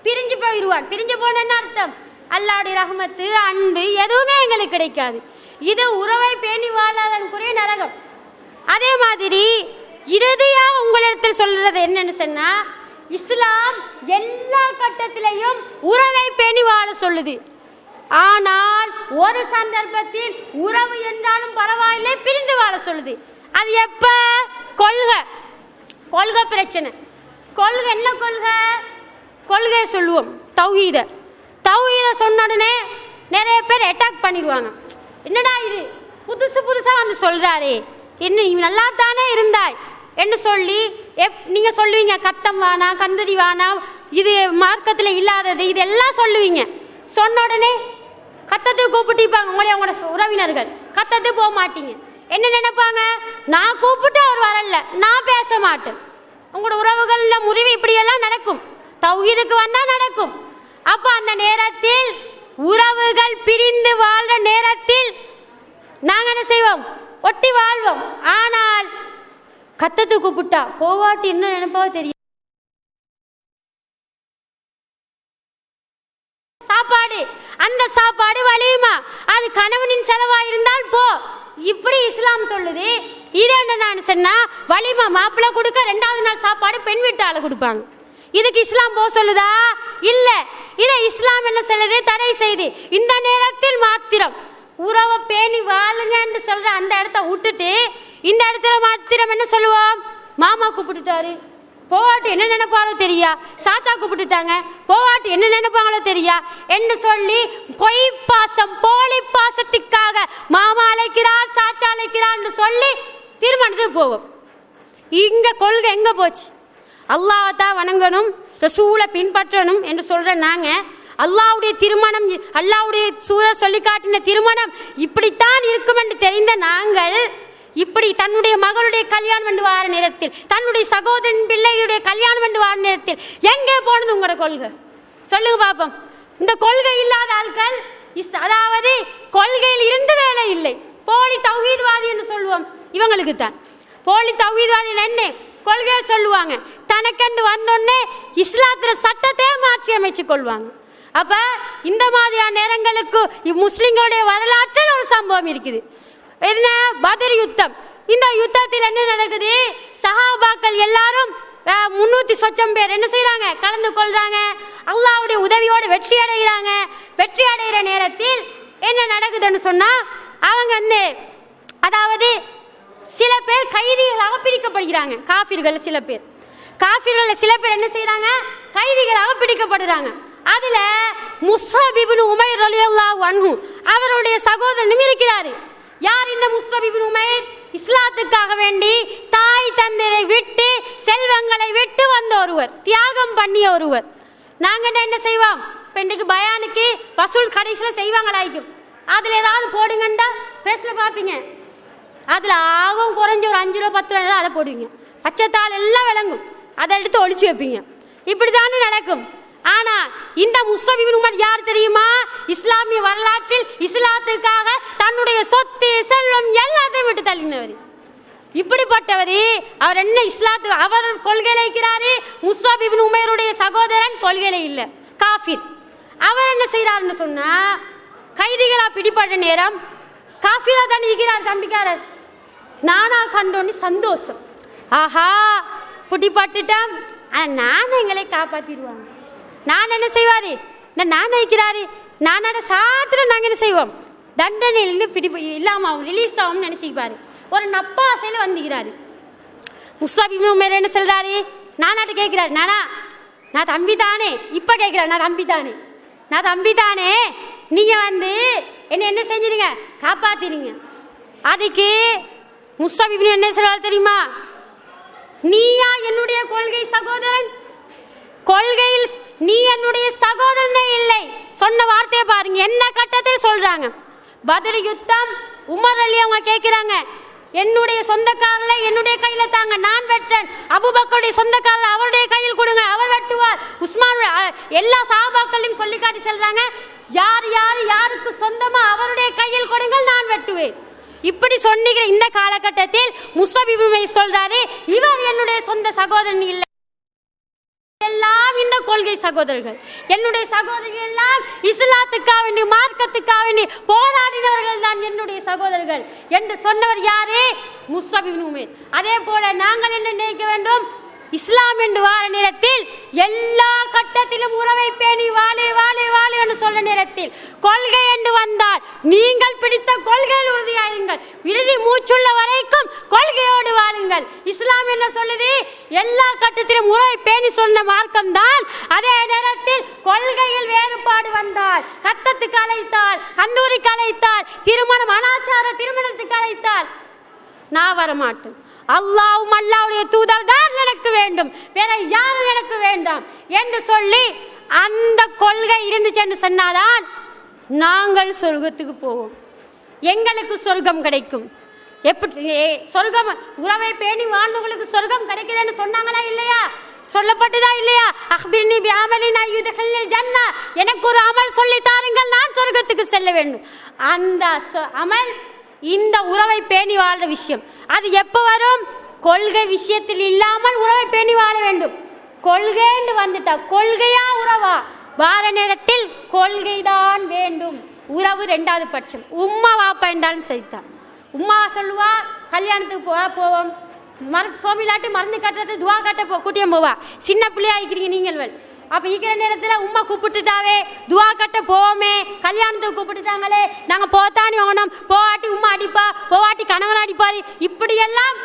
பிரிஞ்சு போயிடுவான். பிரிஞ்சு போன என்ன அர்த்தம்? அல்லாஹ்வுடைய ரஹ்மத்து அன்பு எதுவுமே எங்களுக்கு கிடைக்காது. இது உறவை பேணி வாழாதனுக்குரிய நரகம். அதே மாதிரி இறுதியாக உங்களிடத்தில் சொல்றது என்னன்னு சொன்னா, இஸ்லாம் எல்லா கட்டத்திலையும் உறவை பேணி வாழ சொல்லுது. ஆனால் ஒரு சந்தர்ப்பத்தில் உறவு என்றாலும் பரவாயில்லை பிரிந்து வாழ சொல்லுது. அது எப்ப? கொள்கை பிரச்சனை. கொள்கை என்ன கொள்கை? கொள்கையை சொல்லுவோம், தௌஹீத சொன்ன உடனே நிறைய பேர் அட்டாக் பண்ணிடுவாங்க. என்னடா இது புதுசா வந்து சொல்றாரே, என்ன நீ நல்லா தானே இருந்தாய் என்று சொல்லி நீங்க சொல்லுவீங்க, கத்தம் வானா கந்தரி வானா, இது மார்க்கத்தில் இல்லாதது, இதெல்லாம் சொல்லுவீங்க. சொன்ன உடனே கத்தத்துக்கு கூப்பிட்டுப்பாங்க உங்களோட உறவினர்கள். கத்தத்துக்கு போக மாட்டீங்க. என்ன நினைப்பாங்க? நான் கூப்பிட்டு அவர் வரல, நான் பேச மாட்டேன். உங்களோட உறவுகள்ல முறிவு இப்படியெல்லாம் நடக்கும். தௌஹீதுக்கு வந்தா நடக்கும். அப்ப அந்த நேரத்தில் உறவுகள் பிரிந்து வாழ்ற நேரத்தில் நாங்க என்ன செய்வோம்? ஒட்டி வாழ்வோம். ஆனால் கத்தத்துக்கு கூப்பிட்டா போவாட்டி என்ன நினைப்பாவோ தெரியும். சாப்பாடு, அந்த சாப்பாடு வலியுமா? அது கணவனின் செலவா இருந்தால் போ, இப்படி இஸ்லாம் சொல்லுது. இது என்ன நான் சொன்னா, வலிமா மாப்பிள்ளை கொடுக்க 2வது நாள் சாப்பாடு பெண் வீட்டால கொடுப்பாங்க. இதுக்கு இஸ்லாம் போ சொல்லுதா? இல்ல. இதை இஸ்லாம் என்ன சொல்லுது? தடை செய்து. இந்த நேரத்தில் மாத்திரம் உறவை பேணி வாழுங்கன்னு சொல்ற அந்த இடத்த விட்டுட்டு இந்த இடத்துல மாத்திரம் என்ன சொல்லுவோம்? மாமா கூப்பிட்டுட்டாரு, போவாட்டு என்ன நினைப்பாரோ தெரியா, சாச்சா கூப்பிட்டுட்டாங்க, போவாட்டு என்ன நினைப்பாங்களோ தெரியா என்று சொல்லி பொய் பாசம் போலி பாசத்துக்காக மாமா அழைக்கிறார் சாச்சா அழைக்கிறான்னு சொல்லி திருமணத்துக்கு போவோம். இங்க கொள்கை எங்க போச்சு? அல்லாஹ் தான் வணங்கணும், ரசூலை பின்பற்றணும் என்று சொல்ற நாங்க அல்லாஹ்வுடைய திருமணம், அல்லாஹ்வுடைய சூழல் சொல்லி காட்டின திருமணம் இப்படித்தான் இருக்கும் என்று தெரிந்த நாங்கள் இப்படி தன்னுடைய மகளுடைய கல்யாணம் என்று வார நேரத்தில், தன்னுடைய சகோதரன் பிள்ளையுடைய கல்யாணம் என்று வார நேரத்தில் எங்கே போனது உங்களோட கொள்கை? சொல்லுங்க பாப்போம். இந்த கொள்கை இல்லாத ஆட்கள், அதாவது கொள்கையில் இருந்து வேலை இல்லை, போலி தௌஹீத்வாதி என்று சொல்லுவோம். இவங்களுக்கு தான் போலி தௌஹீத்வாதி என்ன கொள்கையை சொல்லுவாங்க. தனக்கண்டு வந்தோடனே இஸ்லாத்திர சட்டத்தை மாற்றி அமைச்சு கொள்வாங்க. அப்ப இந்த மாதிரியான நேரங்களுக்கு முஸ்லிம்களுடைய வரலாற்றில் ஒரு சம்பவம் இருக்குது. என்ன? பத்ர் யுத்தம். இந்த யுத்தத்தில் என்ன நடக்குது? சஹாபாக்கள் எல்லாரும் 300 சொச்சம் பேர் என்ன செய்யறாங்க? கலந்து கொள்றாங்க. அல்லாஹ்வுடைய உதவியோடு வெற்றி அடைகிறாங்க. வெற்றி அடைகிற நேரத்தில் என்ன நடக்குதுன்னு சொன்னா, அவங்க அதாவது சில பேர் கைதிகளாக பிடிக்கப்படுகிறாங்க. காஃபிர்கள் சில பேர் என்ன செய்யறாங்க? கைதிகளாக பிடிக்கப்படுறாங்க. அதுல முஸ்அப் இப்னு உமைர் ரலியல்லாஹு அன்ஹு அவருடைய சகோதரனும் இருக்கிறாரு. யார் இந்த முஸ்அப் இப்னு உமைர்? இஸ்லாத்துக்காக வேண்டி தாய் தந்தையை விட்டு செல்வங்களை விட்டு வந்த ஒருவர், தியாகம் பண்ணிய ஒருவர். நாங்க என்ன செய்வோம்? இப்போ இன்றைக்கு பயானுக்கு வசூல் கடைசியில் செய்வாங்களாய்க்கும். அதில் ஏதாவது போடுங்கண்டா பேசில் பார்ப்பீங்க. அதில் ஆகும் குறைஞ்ச ஒரு 5 ரூபா 10 ரூபா அதை போடுவீங்க. பச்சைத்தாள் எல்லாம் விளங்கும், அதை எடுத்து ஒழிச்சு வைப்பீங்க. இப்படி தானே நடக்கும். ஆனால் இந்த முஸ்அப் இப்னு உமைர் யார் தெரியுமா? இஸ்லாமிய வரலாற்றில் இஸ்லாத்துக்காக தன்னுடைய சொத்து செல்வம் எல்லாத்தையும் விட்டு தள்ளினவர். இப்படிப்பட்டவர் அவர் என்ன இஸ்லாத்து அவர் கொள்கையில இருக்கிறாரு. முஸ்அப் இப்னு உமைருடைய சகோதரன் கொள்கையில இல்லை, காஃபிர். அவர் என்ன செய்யறாருன்னு சொன்னா, கைதிகளாக பிடிப்பட்ட நேரம் காஃபிரா தான் ஈகிறார் தம்பிக்காரர். நானா கண்டோன்னு சந்தோஷம், ஆஹா பிடிப்பட்டுட்டேன், நானும் எங்களை காப்பாற்றிடுவாங்க. நான் என்ன செய்வார், இந்த நான் வைக்கிறாரு நானோட சாத்திர நாங்கள் என்ன செய்வோம், தண்டனையிலிருந்து இல்லாமல் ரிலீஸ் ஆகும்னு நினச்சிப்பாரு. ஒரு நப்பாசையில் வந்துக்கிறாரு. முஸ்அப் இப்னு உமைர் என்ன சொல்கிறாரு, நானாட்ட கேட்குறாரு, நானா நான் தம்பி தானே, இப்போ கேட்குறாரு நான் தம்பி தானே, நீங்கள் என்ன செஞ்சிருங்க, காப்பாற்றிடுங்க. அதுக்கு முஸ்அப் இப்னு என்ன சொல்கிறாரு தெரியுமா, நீயா என்னுடைய கொள்கை சகோதரன், கொள்கையில் நீ என்னுடைய சகோதரனே இல்லை. சொன்ன வார்த்தையை பாருங்க, என்ன கட்டத்தில் சொல்றாங்க. பத்ர் யுத்தம் உமர் அலி அவங்க கேட்கிறாங்க, என்னுடைய சொந்தக்காரர்ல என்னுடைய கையில தாங்க, நான் வெற்றன். அபூபக்கருடைய சொந்தக்காரர் அவருடைய கையில் கொடுங்க, அவர் வெட்டுவார். உஸ்மான் எல்லா சஹாபாக்களையும் சொல்லி காட்டி சொல்றாங்க, யாருக்கு சொந்தமா அவருடைய கையில் கொடுங்கள், நான் வெட்டுவேன். இப்படி சொன்னிக்கிற இந்த காலகட்டத்தில் முஸ்அப் இப்னு உமைர் சொல்றாரு, இவர் என்னுடைய சொந்த சகோதரன் இல்லை, எல்லாம் இந்த கொள்கை சகோதரர்கள், என்னுடைய சகோதரர்கள் எல்லாம் இஸ்லாத்துக்காக வேண்டி மார்க்கத்துக்காக வேண்டி போராடினவர்கள் தான் என்னுடைய சகோதரர்கள் என்று சொன்னவர் யாரே, முஸ்அப் இப்னு உமைர். அதே போல நாங்கள் என்ன நினைக்க வேண்டும், இஸ்லாம் என்று வார நேரத்தில் எல்லா கட்டத்திலும் உறவை பேணி வாழே வாழே வாழே என்று சொல்ல நேரத்தில் கொள்கை என்று வந்தால் நீங்கள் பிடித்த கொள்கையில் உறுதியாயிருங்கள், இறுதி மூச்சுள்ள வரைக்கும் கொள்கையோடு வாழுங்கள். இஸ்லாம் என்ன சொல்லுது, எல்லா கட்டத்திலும் உறவை பேணி சொன்ன மார்க்கம் தான். அதே நேரத்தில் கொள்கையில் வேறுபாடு வந்தால், கத்தத்துக்கு அழைத்தால், கந்தூரிக்கு அழைத்தால், திருமணம் அனாச்சார திருமணத்துக்கு அழைத்தால் நான் வரமாட்டேன், அல்லாஹ்வும் அல்லாஹ்வுடைய தூதர் தான் எனக்கு வேண்டும், வேற யாரும் எனக்கு வேண்டாம் என்று சொல்லி அந்த கொள்கை இருந்துச்சு என்று சொன்னாதான் நாங்கள் சொர்க்கத்துக்கு போவோம், எங்களுக்கு சொர்க்கம் கிடைக்கும். எப்படி சொர்க்கம், உறவை பேணி வாழ்ந்தவங்களுக்கு சொர்க்கம் கிடைக்குதுன்னு சொன்னாங்களா இல்லையா, சொல்லப்பட்டுதா இல்லையா, அக்பிர்னி பிஅமலின் அய்யுத்ஹில்னில் ஜன்னா, எனக்கு ஒரு அமல் சொல்லி தாருங்கள், நான் சொர்க்கத்துக்கு செல்ல வேண்டும். அந்த அமல் இந்த உறவை பேணி வாழ்ற விஷயம். அது எப்போ வரும், கொள்கை விஷயத்தில் இல்லாமல் உறவை பேணி வாழ வேண்டும். கொள்கைன்னு வந்துட்டா, கொள்கையா உறவா வார நேரத்தில் கொள்கைதான் வேண்டும், உறவு ரெண்டாவது பட்சம். உம்மா வாப்பா என்றாலும் சரிதான். உம்மா சொல்லுவா கல்யாணத்துக்கு போவோம், சோமிலாட்டு மருந்து கட்டுறது துவா கட்ட கூட்டியம் போவா, சின்ன பிள்ளையா இருக்கிறீங்க நீங்கள். அப்போ இருக்கிற நேரத்தில் உம்மா கூப்பிட்டுட்டாவே துவா கட்ட போவோமே, கல்யாணத்துக்கு கூப்பிட்டுட்டாங்களே நாங்கள் போத்தானே ஓணும், போவாட்டி உம்மா அடிப்பா, போவாட்டி கணவன் அடிப்பாரு, இப்படியெல்லாம்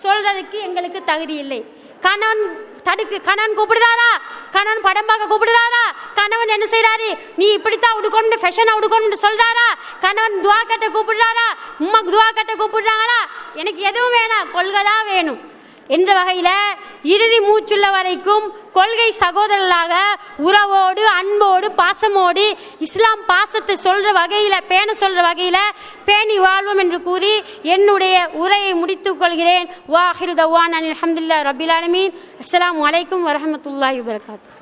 சொல்றதுக்கு எங்களுக்கு தகுதி இல்லை. கணவன் கூப்பிடுறாரா, கணவன் படம் பார்க்க கூப்பிடுறாரா, கணவன் என்ன செய்யறாரு, நீ இப்படித்தான் உடுக்கணும் ஃபேஷனா உடுக்கணும்னு சொல்றாரா, கணவன் துவா கட்ட கூப்பிடுறாரா, உம்மாக்கு துவா கட்ட கூப்பிடுறாங்களா, எனக்கு எதுவும் வேணாம், கொள்கை தான் வேணும் என்ற வகையில் இறுதி மூச்சுள்ள வரைக்கும் கொள்கை சகோதரர்களாக உறவோடு அன்போடு பாசமோடு இஸ்லாம் பாசத்தை சொல்கிற வகையில் பேண சொல்கிற வகையில் பேணி வாழ்வோம் என்று கூறி என்னுடைய உரையை முடித்துக் கொள்கிறேன். வாஹிரு தவான் அல்ஹம்துலில்லாஹி ரப்பில் ஆலமீன். அஸ்ஸலாமு அலைக்கும் வரஹ்மத்துல்லாஹி வபரகாத்துஹு.